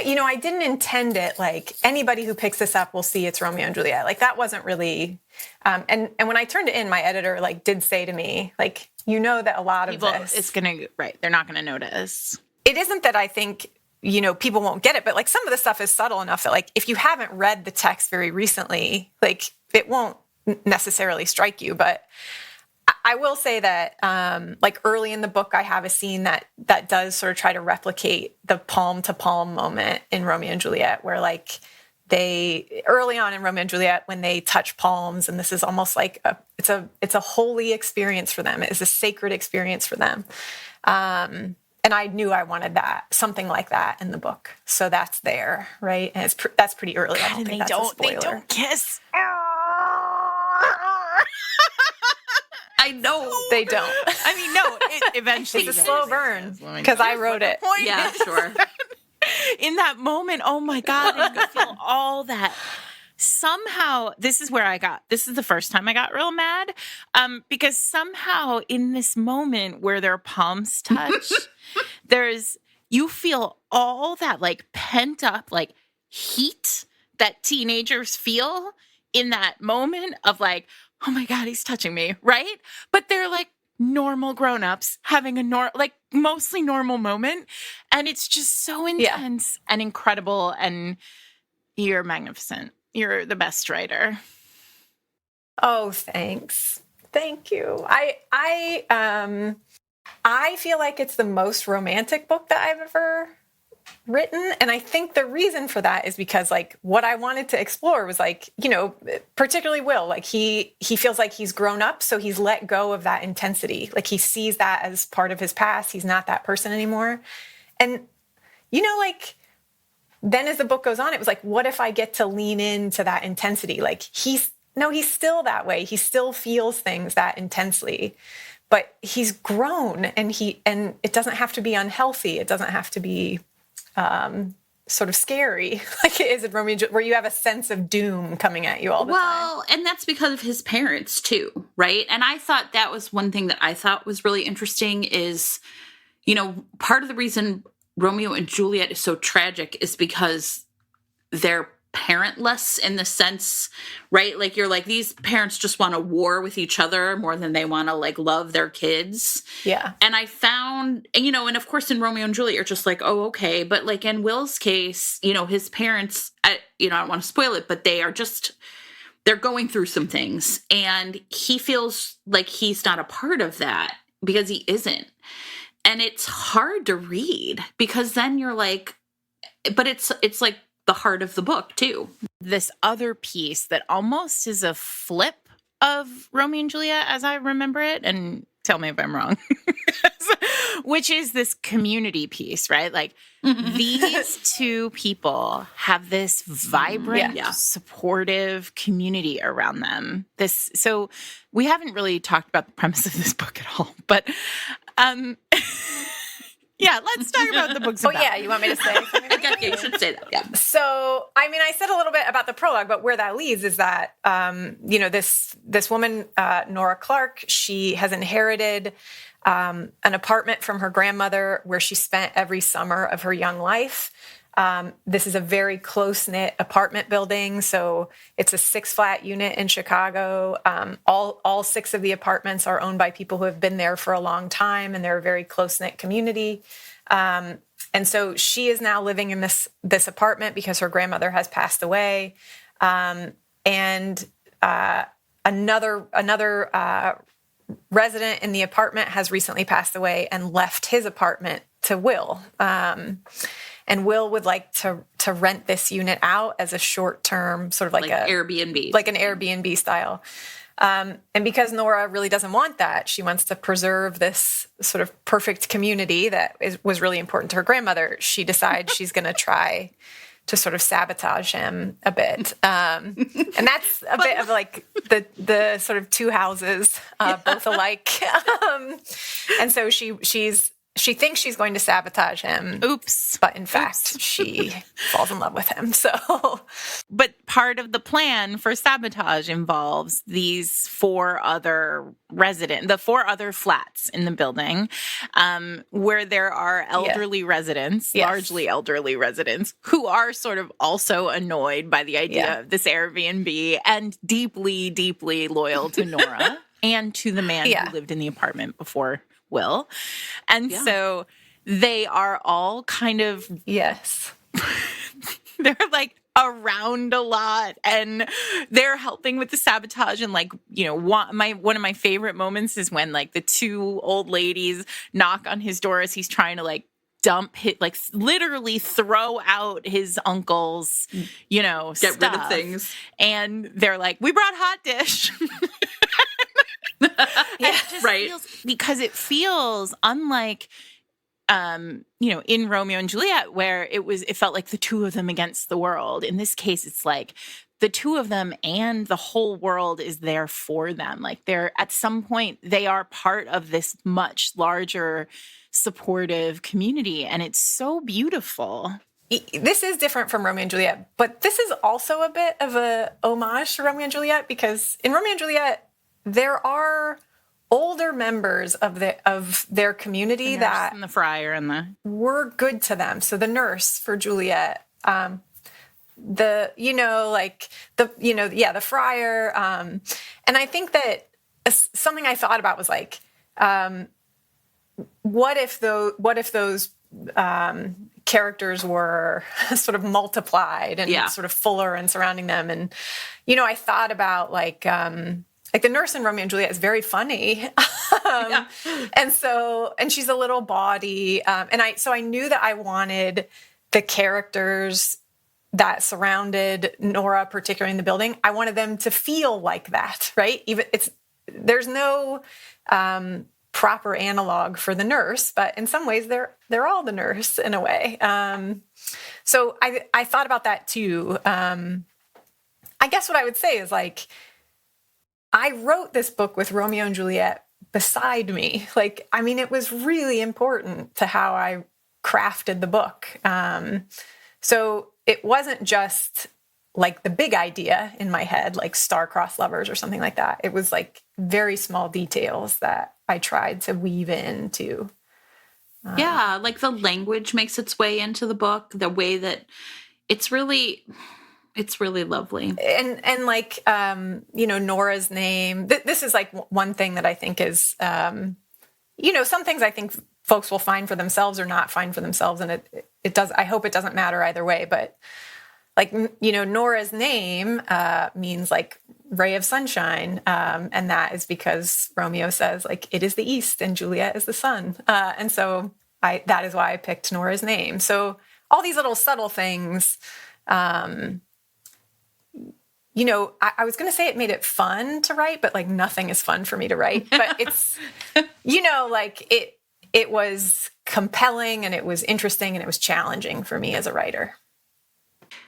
you know, I didn't intend it like anybody who picks this up will see it's Romeo and Juliet. Like that wasn't really, and when I turned it in, my editor like did say to me, like, you know that a lot of this, it's gonna, right, they're not gonna notice. It isn't that I think, you know, people won't get it, but like some of the stuff is subtle enough that like if you haven't read the text very recently, like it won't necessarily strike you. But I will say that like early in the book, I have a scene that does sort of try to replicate the palm to palm moment in Romeo and Juliet, where like they early on in Romeo and Juliet, when they touch palms, and this is almost like it's a holy experience for them. It is a sacred experience for them. And I knew I wanted something like that in the book. So that's there, right? And that's pretty early. I don't think that's a spoiler. They don't kiss. I know. They don't. I mean, no, eventually. It's a slow burn because I wrote it. Yeah, sure. In that moment, oh my God, I could feel all that. Somehow, this is the first time I got real mad, because somehow in this moment where their palms touch, you feel all that like pent up like heat that teenagers feel in that moment of like, oh my God, he's touching me, right? But they're like normal grown-ups having a mostly normal moment. And it's just so intense and incredible. And you're magnificent. You're the best writer. Oh, thanks. Thank you. I feel like it's the most romantic book that I've ever written. And I think the reason for that is because like what I wanted to explore was like, you know, particularly Will, like he feels like he's grown up. So he's let go of that intensity. Like he sees that as part of his past. He's not that person anymore. And, you know, like then as the book goes on, it was like, what if I get to lean into that intensity? Like he's still that way. He still feels things that intensely, but he's grown and it doesn't have to be unhealthy. It doesn't have to be sort of scary like it is in Romeo and Juliet, where you have a sense of doom coming at you all the time. Well, and that's because of his parents too, right? And I thought that was one thing that I thought was really interesting is, you know, part of the reason Romeo and Juliet is so tragic is because they're parentless in the sense, right? Like you're like, these parents just want to war with each other more than they want to like love their kids. Yeah. And I found, you know, and of course in Romeo and Juliet, you're just like, oh, okay. But like in Will's case, you know, his parents, I don't want to spoil it, but they're going through some things and he feels like he's not a part of that because he isn't. And it's hard to read because then you're like, but it's like the heart of the book too. This other piece that almost is a flip of Romeo and Juliet as I remember it, and tell me if I'm wrong, which is this community piece, right? Like these two people have this vibrant, supportive community around them. So we haven't really talked about the premise of this book at all, but yeah, let's talk about the book's about. Oh, yeah, you want me to say something? Yeah, you should say that. Yeah. So, I mean, I said a little bit about the prologue, but where that leads is that, you know, this woman, Nora Clark, she has inherited an apartment from her grandmother where she spent every summer of her young life. This is a very close-knit apartment building, so it's a 6-flat unit in Chicago. All 6 of the apartments are owned by people who have been there for a long time, and they're a very close-knit community. And so she is now living in this apartment because her grandmother has passed away, and another resident in the apartment has recently passed away and left his apartment to Will. And Will would like to rent this unit out as a short-term, sort of like an Airbnb style. And because Nora really doesn't want that, she wants to preserve this sort of perfect community that was really important to her grandmother. She decides she's going to try to sort of sabotage him a bit. And that's a bit of like the sort of two houses, both alike. And so she thinks she's going to sabotage him. Oops. But in fact, she falls in love with him. So, but part of the plan for sabotage involves these four other flats in the building, where there are elderly residents, largely elderly residents, who are sort of also annoyed by the idea of this Airbnb and deeply, deeply loyal to Nora and to the man who lived in the apartment before Will. And so they are all kind of, they're like around a lot and they're helping with the sabotage. And like, you know, one of my favorite moments is when like the two old ladies knock on his door as he's trying to like literally throw out his uncle's, you know, get stuff. rid of things. And they're like, we brought hot dish. Because it feels unlike, you know, in Romeo and Juliet, where it felt like the two of them against the world. In this case, it's like the two of them and the whole world is there for them. Like they're at some point, they are part of this much larger supportive community. And it's so beautiful. This is different from Romeo and Juliet, but this is also a bit of a homage to Romeo and Juliet, because in Romeo and Juliet, there are older members of their community that and the friar and were good to them. So the nurse for Juliet, the friar, and I think that something I thought about was like, what if those characters were sort of multiplied and sort of fuller and surrounding them, and you know, I thought about like the nurse in Romeo and Juliet is very funny. And she's a little bawdy. So I knew that I wanted the characters that surrounded Nora, particularly in the building, I wanted them to feel like that, right? There's no proper analog for the nurse, but in some ways they're all the nurse in a way. So I thought about that too. I guess what I would say is like, I wrote this book with Romeo and Juliet beside me. Like, I mean, it was really important to how I crafted the book. So it wasn't just like the big idea in my head, like star-crossed lovers or something like that. It was like very small details that I tried to weave into. Like the language makes its way into the book, the way that it's really lovely. And like, you know, Nora's name, this is like one thing that I think is, you know, some things I think folks will find for themselves or not find for themselves. And it does, I hope it doesn't matter either way, but like, you know, Nora's name means like ray of sunshine. And that is because Romeo says like, it is the east and Juliet is the sun. And so that is why I picked Nora's name. So all these little subtle things, you know, I was going to say it made it fun to write, but like nothing is fun for me to write. But it's, you know, like it was compelling and it was interesting and it was challenging for me as a writer.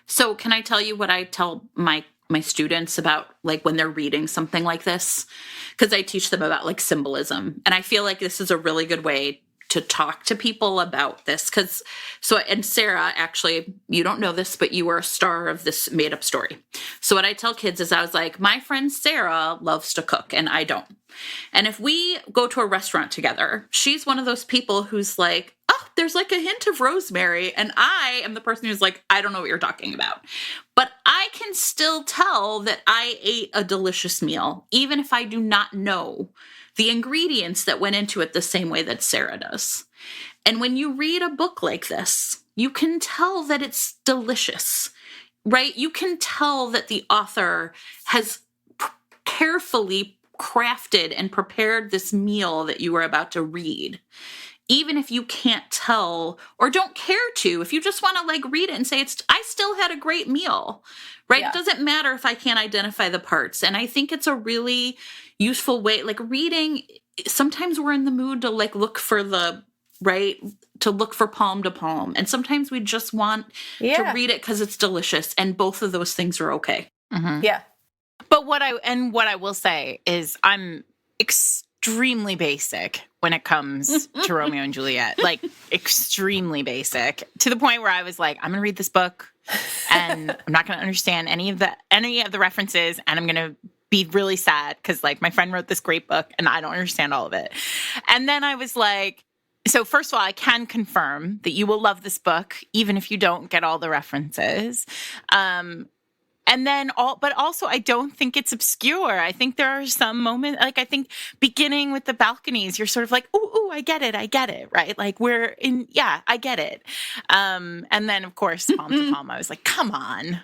So can I tell you what I tell my students about like when they're reading something like this? Because I teach them about like symbolism. And I feel like this is a really good way to talk to people about this. And Sarah, actually, you don't know this, but you were a star of this made up story. So what I tell kids is I was like, my friend Sarah loves to cook and I don't. And if we go to a restaurant together, she's one of those people who's like, oh, there's like a hint of rosemary. And I am the person who's like, I don't know what you're talking about. But I can still tell that I ate a delicious meal, even if I do not know the ingredients that went into it the same way that Sarah does. And when you read a book like this, you can tell that it's delicious, right? You can tell that the author has carefully crafted and prepared this meal that you are about to read. Even if you can't tell or don't care to, if you just want to like read it and say, I still had a great meal, right? Yeah. It doesn't matter if I can't identify the parts. And I think it's a really useful way, like reading, sometimes we're in the mood to like look for the right? To look for palm to palm. And sometimes we just want to read it because it's delicious. And both of those things are okay. Mm-hmm. Yeah. But what I will say is I'm extremely basic when it comes to Romeo and Juliet, like extremely basic, to the point where I was like, I'm going to read this book and I'm not going to understand any of the references, and I'm going to be really sad because like my friend wrote this great book and I don't understand all of it. And then I was like, so first of all, I can confirm that you will love this book even if you don't get all the references. And then but also I don't think it's obscure. I think there are some moments, like I think beginning with the balconies, you're sort of like, ooh, I get it, right? Like I get it. And then of course, palm to palm, I was like, come on,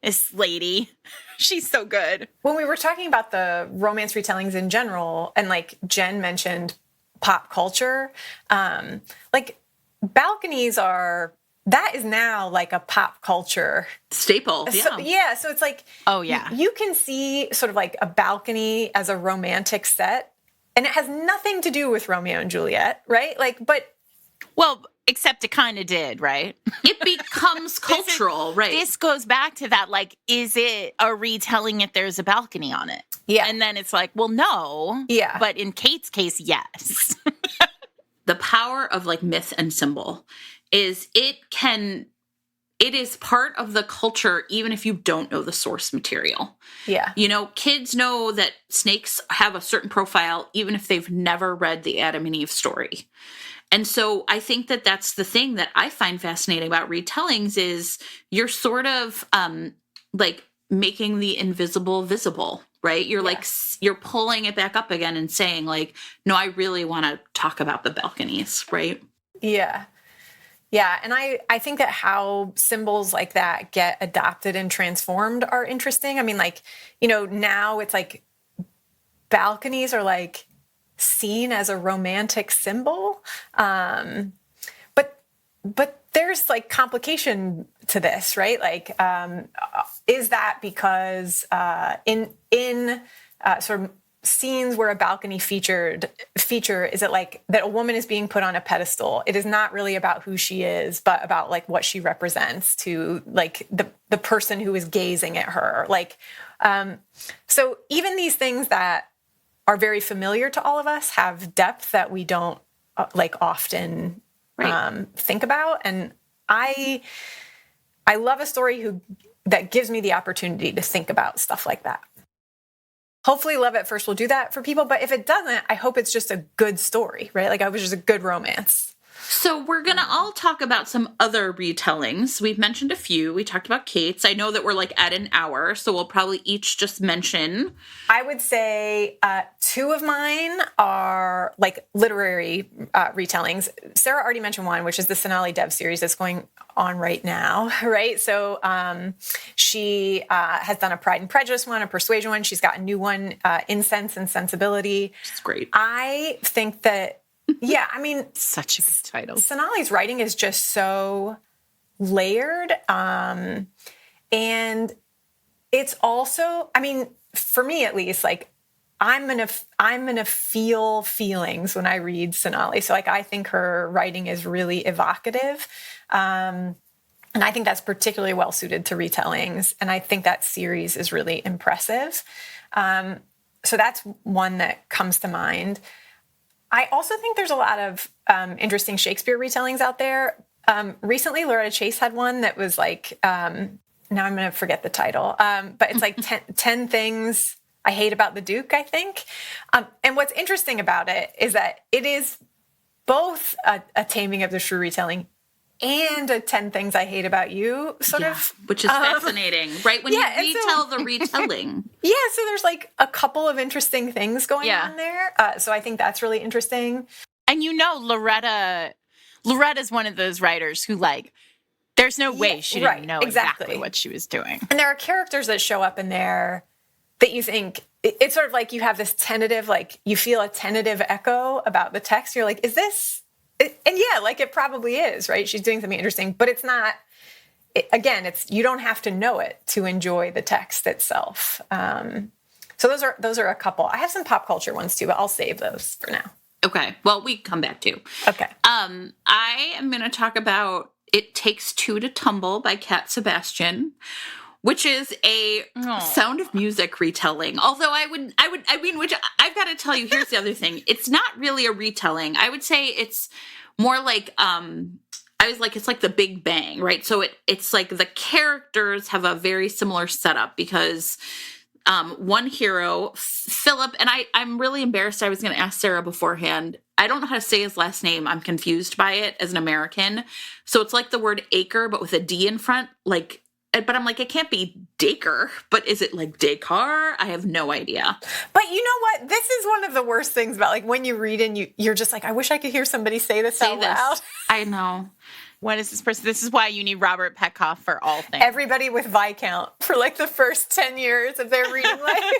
this lady, she's so good. When we were talking about the romance retellings in general, and like Jen mentioned pop culture, like balconies that is now like a pop culture staple. Yeah. So it's like, oh yeah, you can see sort of like a balcony as a romantic set, and it has nothing to do with Romeo and Juliet, right? Like, well, except it kind of did, right? It becomes cultural, right? This goes back to that, like, is it a retelling if there's a balcony on it? Yeah. And then it's like, well, no. Yeah. But in Kate's case, yes. The power of like myth and symbol is it is part of the culture even if you don't know the source material. Yeah. You know, kids know that snakes have a certain profile even if they've never read the Adam and Eve story. And so I think that that's the thing that I find fascinating about retellings is you're sort of like making the invisible visible, right? You're like, you're pulling it back up again and saying like, no, I really want to talk about the balconies, right? Yeah. Yeah. And I think that how symbols like that get adopted and transformed are interesting. I mean, like, you know, now it's like balconies are like seen as a romantic symbol. But there's like complication to this, right? Like, is that because in sort of scenes where a balcony feature, is it like that a woman is being put on a pedestal? It is not really about who she is, but about like what she represents to like the person who is gazing at her. Like, so even these things that are very familiar to all of us have depth that we don't like often think about. And I love a story that gives me the opportunity to think about stuff like that. Hopefully Love at First will do that for people. But if it doesn't, I hope it's just a good story, right? Like I was just a good romance. So we're going to all talk about some other retellings. We've mentioned a few. We talked about Kate's. I know that we're like at an hour, so we'll probably each just mention. I would say two of mine are like literary retellings. Sarah already mentioned one, which is the Sonali Dev series that's going on right now, right? So she has done a Pride and Prejudice one, a Persuasion one. She's got a new one, Incense and Sensibility. It's great. I think that, yeah, I mean, such a good title. Sonali's writing is just so layered. And it's also, I mean, for me at least, like I'm gonna feel feelings when I read Sonali. So like I think her writing is really evocative. And I think that's particularly well suited to retellings. And I think that series is really impressive. So that's one that comes to mind. I also think there's a lot of interesting Shakespeare retellings out there. Recently, Loretta Chase had one that was like, now I'm going to forget the title, but it's like 10 Things I Hate About the Duke, I think. And what's interesting about it is that it is both a Taming of the Shrew retelling and a 10 Things I Hate About You, sort of. Which is fascinating, right? When you retell the retelling. Yeah, so there's like a couple of interesting things going on there. So I think that's really interesting. And you know, Loretta's one of those writers who like, there's no way she didn't know exactly what she was doing. And there are characters that show up in there that you think, it's sort of like you have this tentative, like you feel a tentative echo about the text. You're like, is this... And yeah, like it probably is, right? She's doing something interesting, but it's not, again, you don't have to know it to enjoy the text itself. So those are a couple. I have some pop culture ones too, but I'll save those for now. Okay. Well, we come back to. Okay. I am going to talk about It Takes Two to Tumble by Cat Sebastian, which is a Sound of Music retelling. Although I mean, which I've got to tell you, here's the other thing. It's not really a retelling. I would say it's more like, it's like the Big Bang, right? So it's like the characters have a very similar setup because one hero, Philip, and I'm really embarrassed. I was going to ask Sarah beforehand. I don't know how to say his last name. I'm confused by it as an American. So it's like the word acre, but with a D in front. But I'm like, it can't be Dacre. But is it like Descartes? I have no idea. But you know what? This is one of the worst things about, like, when you read and you're just like, I wish I could hear somebody say this out loud. I know. What is this person? This is why you need Robert Petkoff for all things. Everybody with Viscount for like the first 10 years of their reading life.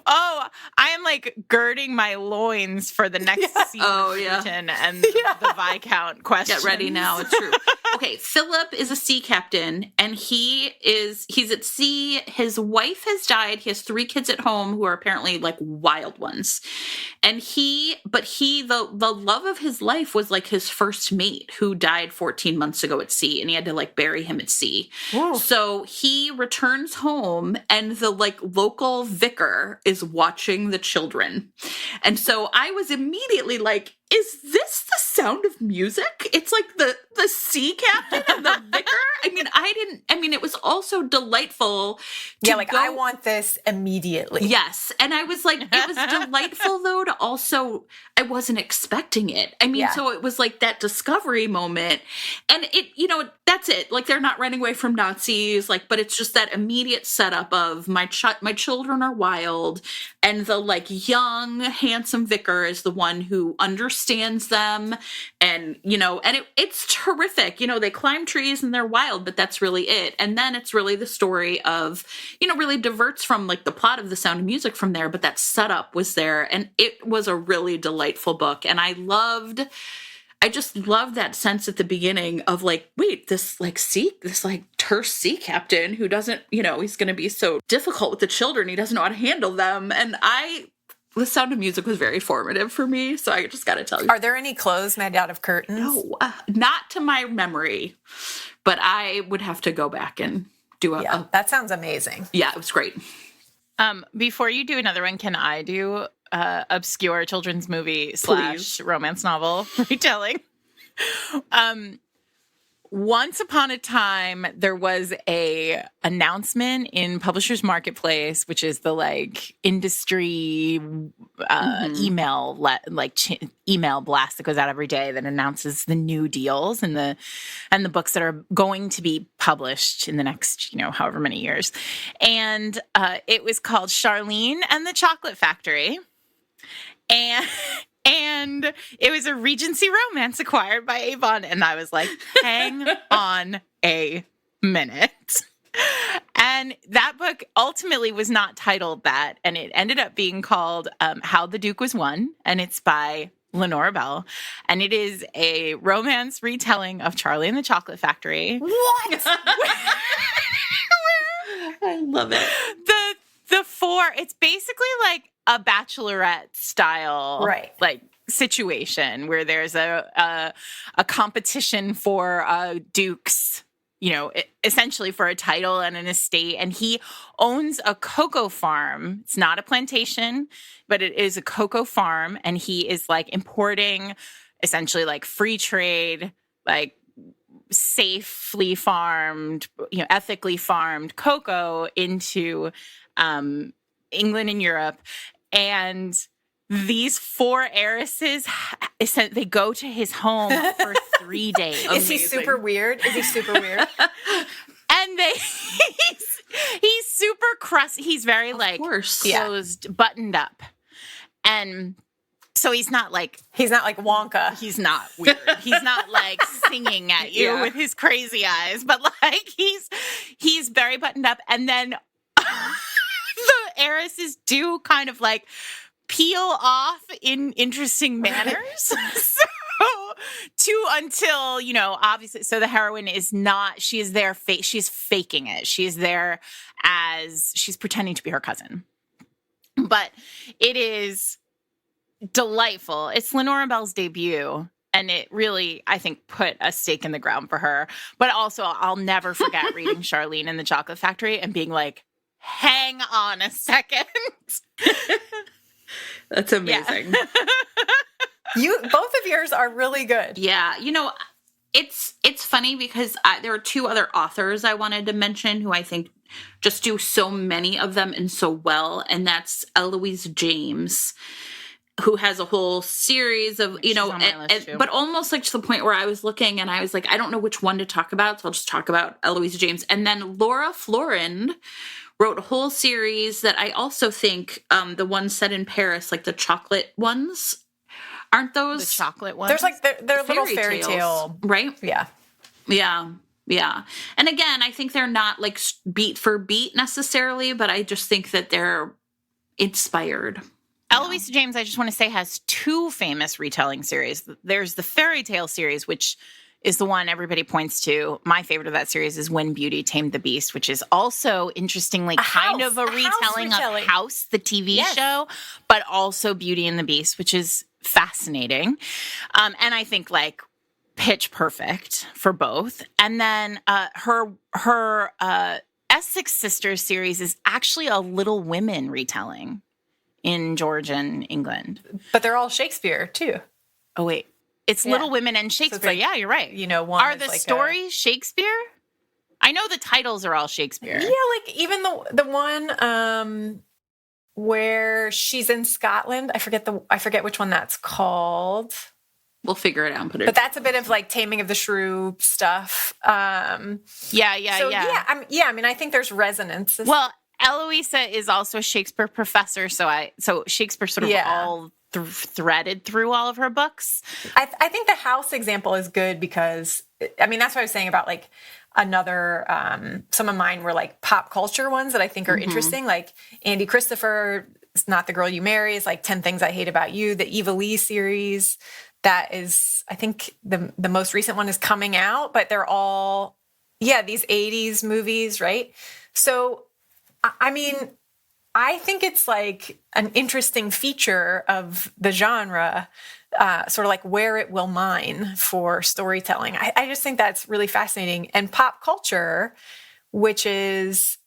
Oh, I am like girding my loins for the next scene written and the Viscount question. Get ready now. It's true. Okay, Philip is a sea captain, and he's at sea. His wife has died. He has 3 kids at home who are apparently like wild ones. And the love of his life was like his first mate who died 14 months ago at sea, and he had to like bury him at sea. Whoa. So he returns home, and the like local vicar is watching the children. And so I was immediately like, is this the Sound of Music? It's like the sea captain and the vicar. I mean, it was also delightful. I want this immediately. Yes. And I was like, it was delightful though to also, I wasn't expecting it. I mean, so it was like that discovery moment, and it, that's it. Like, they're not running away from Nazis, like, but it's just that immediate setup of my children are wild, and the like young, handsome vicar is the one who understands them, and it's terrific. They climb trees and they're wild, but that's really it. And then it's really the story of, really diverts from like the plot of The Sound of Music from there, but that setup was there, and it was a really delightful book. And I just loved that sense at the beginning of like, wait, this terse sea captain who doesn't, he's going to be so difficult with the children. He doesn't know how to handle them. And The Sound of Music was very formative for me. So I just got to tell you. Are there any clothes made out of curtains? No, not to my memory, but I would have to go back and do that sounds amazing. Yeah, it was great. Before you do another one, can I do obscure children's movie / romance novel retelling? Once upon a time, there was a announcement in Publishers Marketplace, which is the like industry email blast that goes out every day that announces the new deals and the books that are going to be published in the next however many years. And it was called Charlene and the Chocolate Factory, and it was a Regency romance acquired by Avon. And I was like, hang on a minute. And that book ultimately was not titled that. And it ended up being called How the Duke Was Won. And it's by Lenora Bell. And it is a romance retelling of Charlie and the Chocolate Factory. What? I love it. It's basically like a Bachelorette style, right? Like situation where there's a competition for dukes, essentially for a title and an estate. And he owns a cocoa farm. It's not a plantation, but it is a cocoa farm. And he is like importing essentially like free trade, like safely farmed, ethically farmed cocoa into England and Europe. And these 4 heiresses, they go to his home for 3 days. Is he super weird? And he's super crusty. He's very closed, buttoned up. And so he's not like Wonka. He's not weird. He's not like singing at you with his crazy eyes, but like he's very buttoned up. And then the heiresses do kind of like peel off in interesting manners. Until, obviously, so the heroine is not, she is there, she's faking it. She is there as she's pretending to be her cousin. But it is delightful. It's Lenora Bell's debut. And it really, I think, put a stake in the ground for her. But also, I'll never forget reading Charlene in the Chocolate Factory and being like, hang on a second. That's amazing. Yeah. Both of yours are really good. Yeah. It's funny because there are two other authors I wanted to mention who I think just do so many of them and so well. And that's Eloise James, who has a whole series of, but almost like to the point where I was looking and I was like, I don't know which one to talk about. So I'll just talk about Eloise James. And then Laura Florend wrote a whole series that I also think the ones set in Paris, like the chocolate ones, aren't those? The chocolate ones? There's like, they're little fairy tale. Right? Yeah. Yeah. Yeah. And again, I think they're not like beat for beat necessarily, but I just think that they're inspired. Eloise James, I just want to say, has two famous retelling series. There's the fairy tale series, which is the one everybody points to. My favorite of that series is When Beauty Tamed the Beast, which is also, interestingly, kind of a retelling of House, the TV show, but also Beauty and the Beast, which is fascinating. And I think, like, pitch perfect for both. And then her Essex Sisters series is actually a Little Women retelling in Georgian England. But they're all Shakespeare, too. Oh, wait. It's Little Women and Shakespeare. So like, yeah, you're right. One are the like stories Shakespeare? I know the titles are all Shakespeare. Yeah, like even the one where she's in Scotland. I forget which one that's called. We'll figure it out and put it. But that's a bit of like Taming of the Shrew stuff. Yeah. I mean, I think there's resonance. Well, Eloisa is also a Shakespeare professor, so Shakespeare sort of all threaded through all of her books. I think the house example is good because, I mean, that's what I was saying about like another, some of mine were like pop culture ones that I think are interesting. Like Andy Christopher, It's Not the Girl You Marry, is like 10 Things I Hate About You. The Eva Lee series, that is, I think the most recent one is coming out, but they're all, these 80s movies, right? So, I mean, I think it's like an interesting feature of the genre, sort of like where it will mine for storytelling. I just think that's really fascinating. And pop culture, which is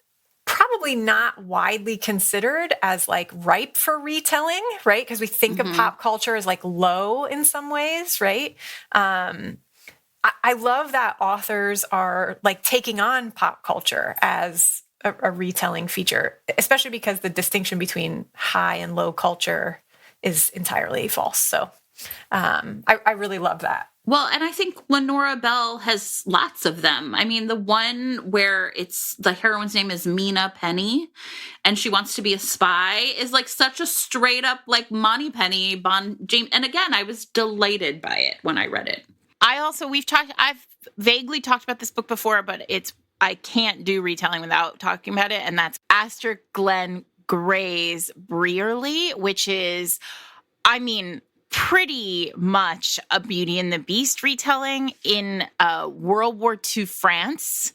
probably not widely considered as like ripe for retelling, right? Because we think of pop culture as like low in some ways, right? I love that authors are like taking on pop culture as a retelling feature, especially because the distinction between high and low culture is entirely false. So I really love that. Well, and I think Lenora Bell has lots of them. I mean, the one where it's the heroine's name is Mina Penny and she wants to be a spy is like such a straight up like Monty Penny, James. And again, I was delighted by it when I read it. I've vaguely talked about this book before, but I can't do retelling without talking about it. And that's Aster Glenn Gray's Brearley, which is, I mean, pretty much a Beauty and the Beast retelling in World War II France.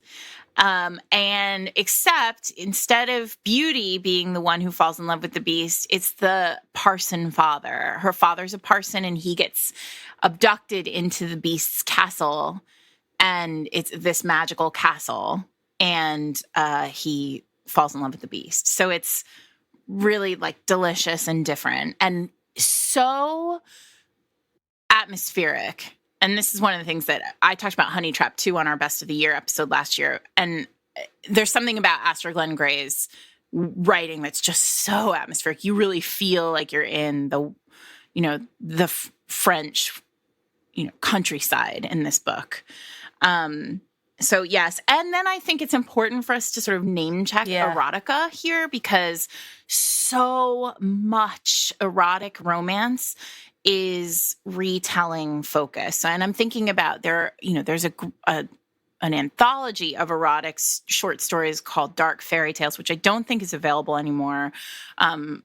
And except instead of Beauty being the one who falls in love with the Beast, it's the parson father. Her father's a parson and he gets abducted into the Beast's castle. And it's this magical castle, and he falls in love with the Beast. So it's really like delicious and different and so atmospheric. And this is one of the things that I talked about Honey Trap 2 on our Best of the Year episode last year. And there's something about Aster Glenn Gray's writing that's just so atmospheric. You really feel like you're in the French, countryside in this book. So yes. And then I think it's important for us to sort of name check erotica here because so much erotic romance is retelling focus. And I'm thinking about there's an anthology of erotic short stories called Dark Fairy Tales, which I don't think is available anymore.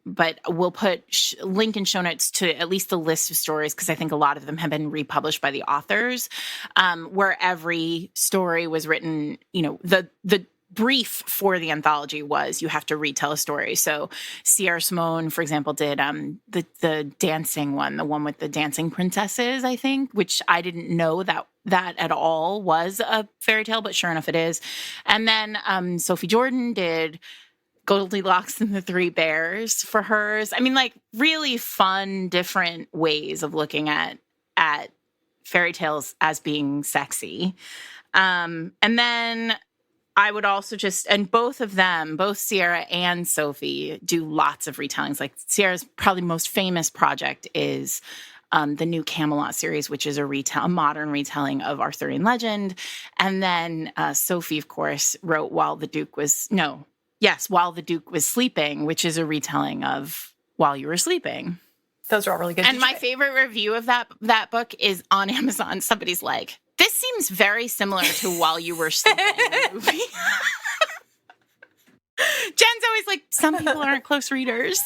But we'll put link in show notes to at least the list of stories because I think a lot of them have been republished by the authors, where every story was written, the brief for the anthology was you have to retell a story. So Sierra Simone, for example, did the dancing one, the one with the dancing princesses, I think, which I didn't know that at all was a fairy tale, but sure enough it is. And then Sophie Jordan did Goldilocks and the Three Bears for hers. I mean, like, really fun, different ways of looking at fairy tales as being sexy. And then I would also and both of them, both Sierra and Sophie, do lots of retellings. Like, Sierra's probably most famous project is the new Camelot series, which is a modern retelling of Arthurian legend. And then Sophie, of course, wrote While the Duke was Sleeping, which is a retelling of While You Were Sleeping. Those are all really good. And my favorite review of that book is on Amazon. Somebody's like, this seems very similar to While You Were Sleeping, the movie. Jen's always like, some people aren't close readers.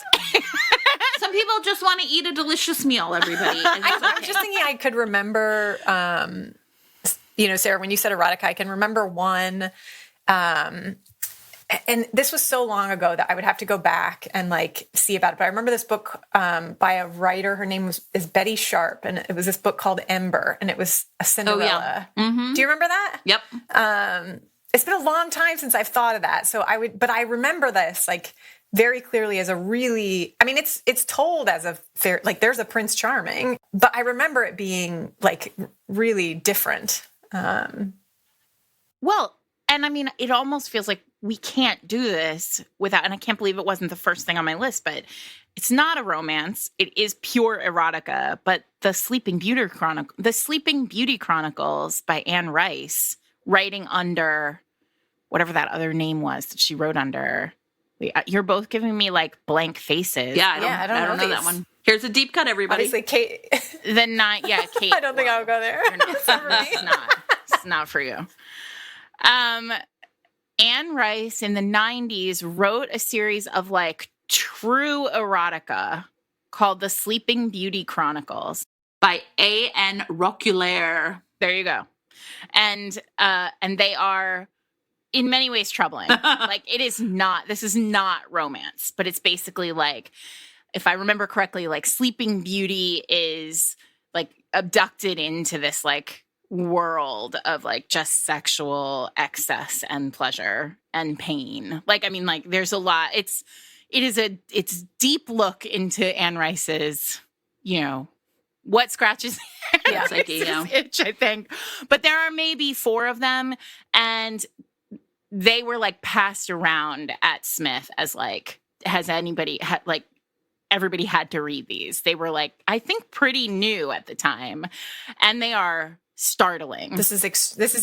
Some people just want to eat a delicious meal, everybody. I was just thinking I could remember, Sarah, when you said erotica, I can remember one, and this was so long ago that I would have to go back and like see about it. But I remember this book by a writer. Her name is Betty Sharp, and it was this book called Ember, and it was a Cinderella. Oh, yeah. Mm-hmm. Do you remember that? Yep. It's been a long time since I've thought of that. But I remember this like very clearly as a really, I mean, it's told as a fair, like there's a Prince Charming, but I remember it being like really different. Well, and I mean, it almost feels like we can't do this without, and I can't believe it wasn't the first thing on my list, but it's not a romance. It is pure erotica, but the Sleeping Beauty Chronicles by Anne Rice, writing under whatever that other name was that she wrote under. You're both giving me like blank faces. Yeah, I don't know that one. Here's a deep cut, everybody. Obviously, Kate. Kate. I don't think I'll go there. It's not for me. It's not for you. Anne Rice in the 90s wrote a series of like true erotica called The Sleeping Beauty Chronicles by A.N. Roquelaire. There you go. And they are in many ways troubling. Like, this is not romance, but it's basically like, if I remember correctly, like Sleeping Beauty is like abducted into this like world of like just sexual excess and pleasure and pain. Like, I mean, like there's a lot. It's deep look into Anne Rice's, what scratches itch, I think. But there are maybe 4 of them, and they were like passed around at Smith as like, everybody had to read these. They were like, I think pretty new at the time, and they are startling. This is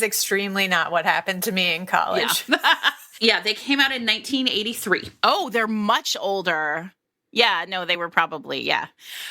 extremely not what happened to me in college. Yeah. Yeah, they came out in 1983. Oh, they're much older. Yeah, no, they were probably, yeah.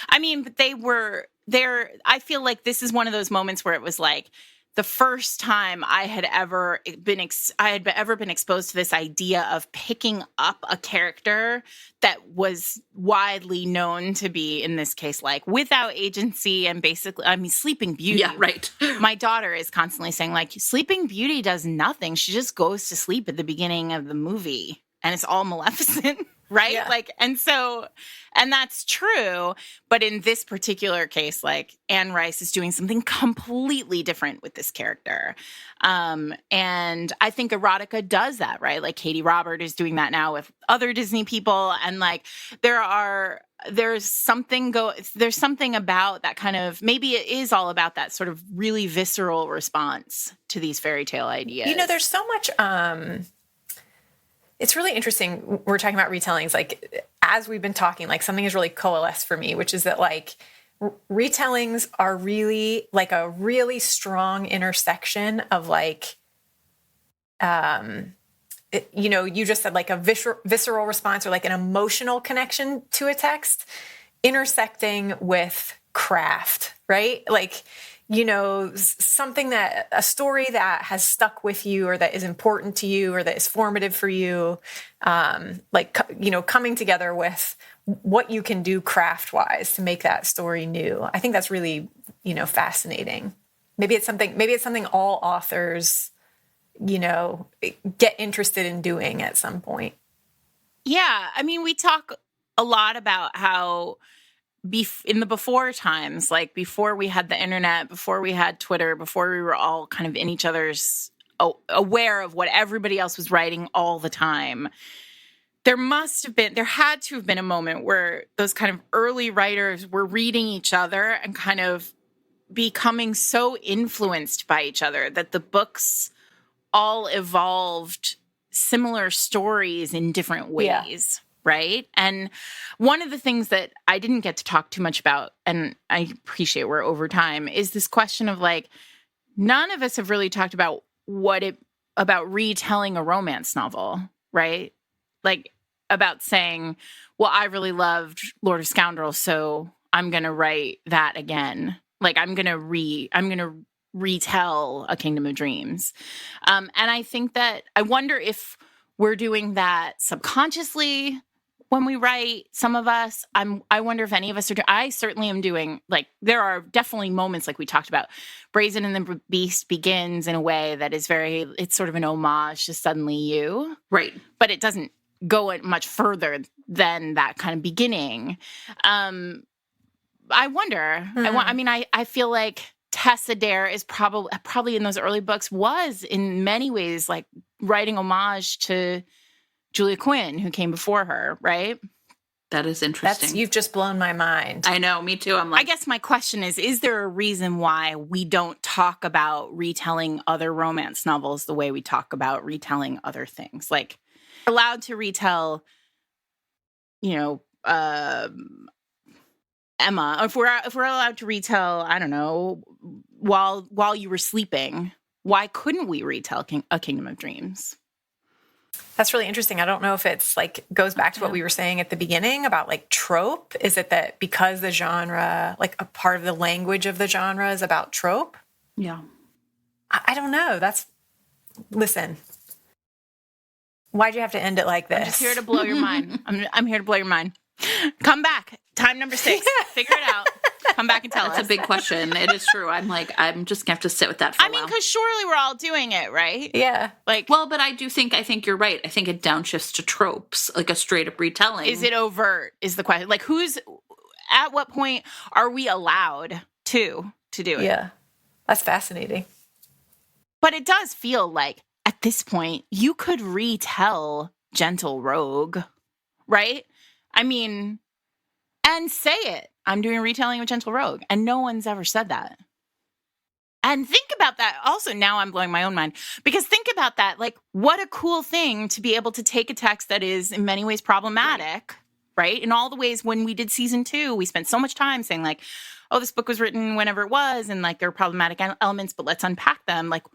I mean, but I feel like this is one of those moments where it was like the first time I had ever been exposed to this idea of picking up a character that was widely known to be, in this case, like without agency and basically, I mean, Sleeping Beauty. Yeah, right. My daughter is constantly saying like, Sleeping Beauty does nothing. She just goes to sleep at the beginning of the movie and it's all Maleficent. Right? Yeah. Like, and that's true. But in this particular case, like Anne Rice is doing something completely different with this character. And I think erotica does that, right? Like Katie Robert is doing that now with other Disney people. And like, there's something about that kind of, maybe it is all about that sort of really visceral response to these fairy tale ideas. There's so much, it's really interesting. We're talking about retellings. Like, as we've been talking, like something has really coalesced for me, which is that like retellings are really like a really strong intersection of like, you just said like a visceral response or like an emotional connection to a text intersecting with craft, right? Like, something a story that has stuck with you or that is important to you or that is formative for you, coming together with what you can do craft-wise to make that story new. I think that's really, fascinating. Maybe it's something all authors, get interested in doing at some point. Yeah. I mean, we talk a lot about how in the before times, like before we had the internet, before we had Twitter, before we were all kind of in each other's aware of what everybody else was writing all the time, there had to have been a moment where those kind of early writers were reading each other and kind of becoming so influenced by each other that the books all evolved similar stories in different ways. Right. And one of the things that I didn't get to talk too much about, and I appreciate we're over time, is this question of like, none of us have really talked about about retelling a romance novel, right? Like about saying, well, I really loved Lord of Scoundrels, so I'm going to write that again. Like I'm going to retell A Kingdom of Dreams. And I think that I wonder if we're doing that subconsciously when we write, some of us. I wonder if any of us are I certainly am doing, like, there are definitely moments like we talked about. Brazen and the Beast begins in a way that is it's sort of an homage to Suddenly You. Right. But it doesn't go much further than that kind of beginning. I wonder. I feel like Tessa Dare is probably in those early books was in many ways like writing homage to Julia Quinn, who came before her, right? That is interesting. You've just blown my mind. I know, me too. I'm like, I guess my question is there a reason why we don't talk about retelling other romance novels the way we talk about retelling other things? Like, we're allowed to retell, Emma. If we're allowed to retell, I don't know, while you were sleeping, why couldn't we retell A Kingdom of Dreams? That's really interesting. I don't know if it's like goes back to what we were saying at the beginning about like trope. Is it that because the genre, like a part of the language of the genre is about trope? Yeah. I don't know. Listen, why'd you have to end it like this? I'm just here to blow your mind. I'm here to blow your mind. Come back. Time number 6. Figure it out. Come back and tell us. That's a big question. It is true. I'm just gonna have to sit with that for a while. because surely we're all doing it, right? Yeah. But I think you're right. I think it downshifts to tropes, like a straight up retelling. Is it overt is the question. Like at what point are we allowed to do it? Yeah. That's fascinating. But it does feel like at this point you could retell Gentle Rogue, right? And say it. I'm doing a retelling of Gentle Rogue. And no one's ever said that. And think about that. Also, now I'm blowing my own mind. Because think about that. Like, what a cool thing to be able to take a text that is in many ways problematic, right? In all the ways when we did season 2, we spent so much time saying like, oh, this book was written whenever it was. And like, there are problematic elements, but let's unpack them. Like,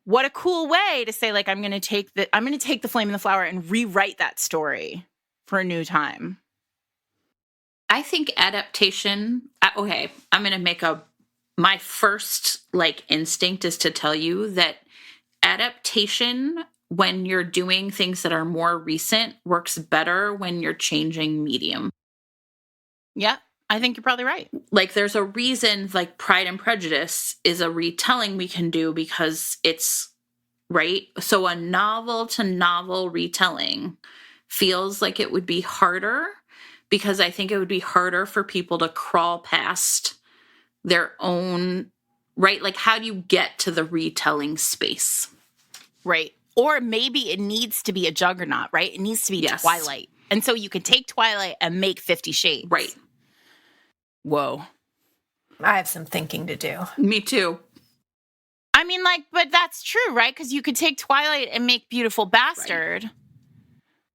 what a cool way to say, like, I'm going to take the Flame and the Flower and rewrite that story for a new time. I think adaptation, okay, I'm going to make my first instinct is to tell you that adaptation, when you're doing things that are more recent, works better when you're changing medium. Yeah, I think you're probably right. Like, there's a reason, like, Pride and Prejudice is a retelling we can do because it's, right? So a novel to novel retelling feels like it would be harder, because I think it would be harder for people to crawl past their own, right? Like, how do you get to the retelling space? Right. Or maybe it needs to be a juggernaut, right? It needs to be Twilight. And so you can take Twilight and make 50 Shades. Right. Whoa. I have some thinking to do. Me too. But that's true, right? Because you could take Twilight and make Beautiful Bastard. Right.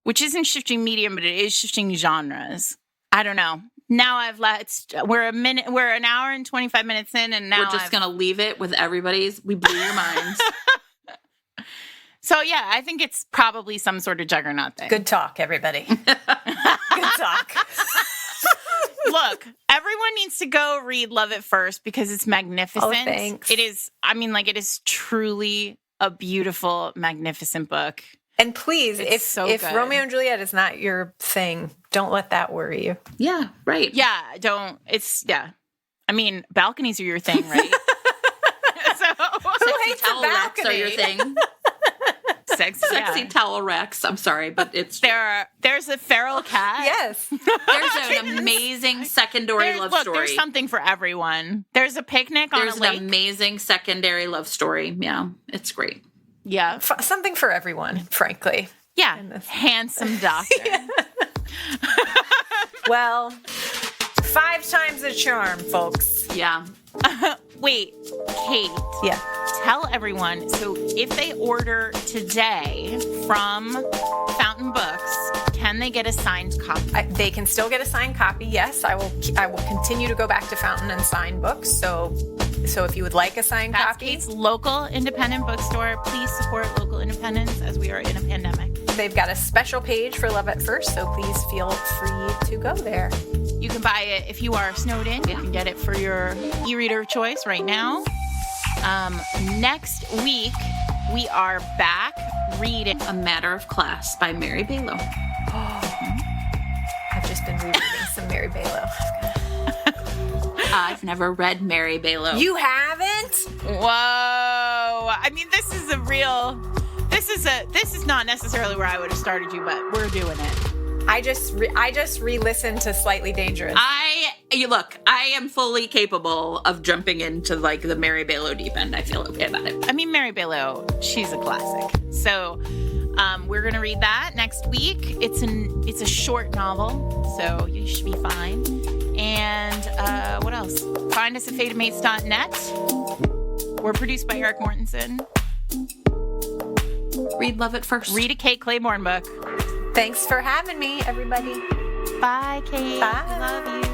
Which isn't shifting medium, but it is shifting genres. I don't know. Now we're an hour and 25 minutes in, and now we're just going to leave it with everybody's. We blew your minds. So yeah, I think it's probably some sort of juggernaut thing. Good talk, everybody. Good talk. Look, everyone needs to go read Love at First because it's magnificent. Oh, thanks. It is, it is truly a beautiful, magnificent book. And please, if Romeo and Juliet is not your thing, don't let that worry you. Yeah, right. Yeah, don't. Balconies are your thing, right? Who hates a balcony? Are your thing. Sexy towel racks. I'm sorry, but it's There's a feral cat. Yes. there's an amazing secondary love story. There's something for everyone. There's a picnic on a lake. There's an amazing secondary love story. Yeah, it's great. Yeah. Something for everyone, frankly. Yeah. Handsome doctor. Well, 5 times the charm, folks. Yeah. Wait, Kate. Yeah. Tell everyone. So if they order today from Fountain Books, can they get a signed copy? They can still get a signed copy. Yes, I will continue to go back to Fountain and sign books. So if you would like a signed That's copy, Kate's local independent bookstore. Please support local independence as we are in a pandemic. they've got a special page for Love at First, so please feel free to go there. You can buy it if you are snowed in. You can get it for your e-reader of choice right now. Next week, we are back reading A Matter of Class by Mary Bailow. I've just been rereading some Mary Bailow. I've never read Mary Bailow. You haven't? Whoa. I mean, this is not necessarily where I would have started you, but we're doing it. I just re-listened to Slightly Dangerous. I am fully capable of jumping into like the Mary Bailow deep end. I feel okay about it. I mean, Mary Bailow, she's a classic. So we're going to read that next week. It's a short novel, so you should be fine. And what else? Find us at fateofmates.net. We're produced by Eric Mortensen. Read Love at First. Read a Kate Clayborn book. Thanks for having me, everybody. Bye, Kate. Bye. Love you.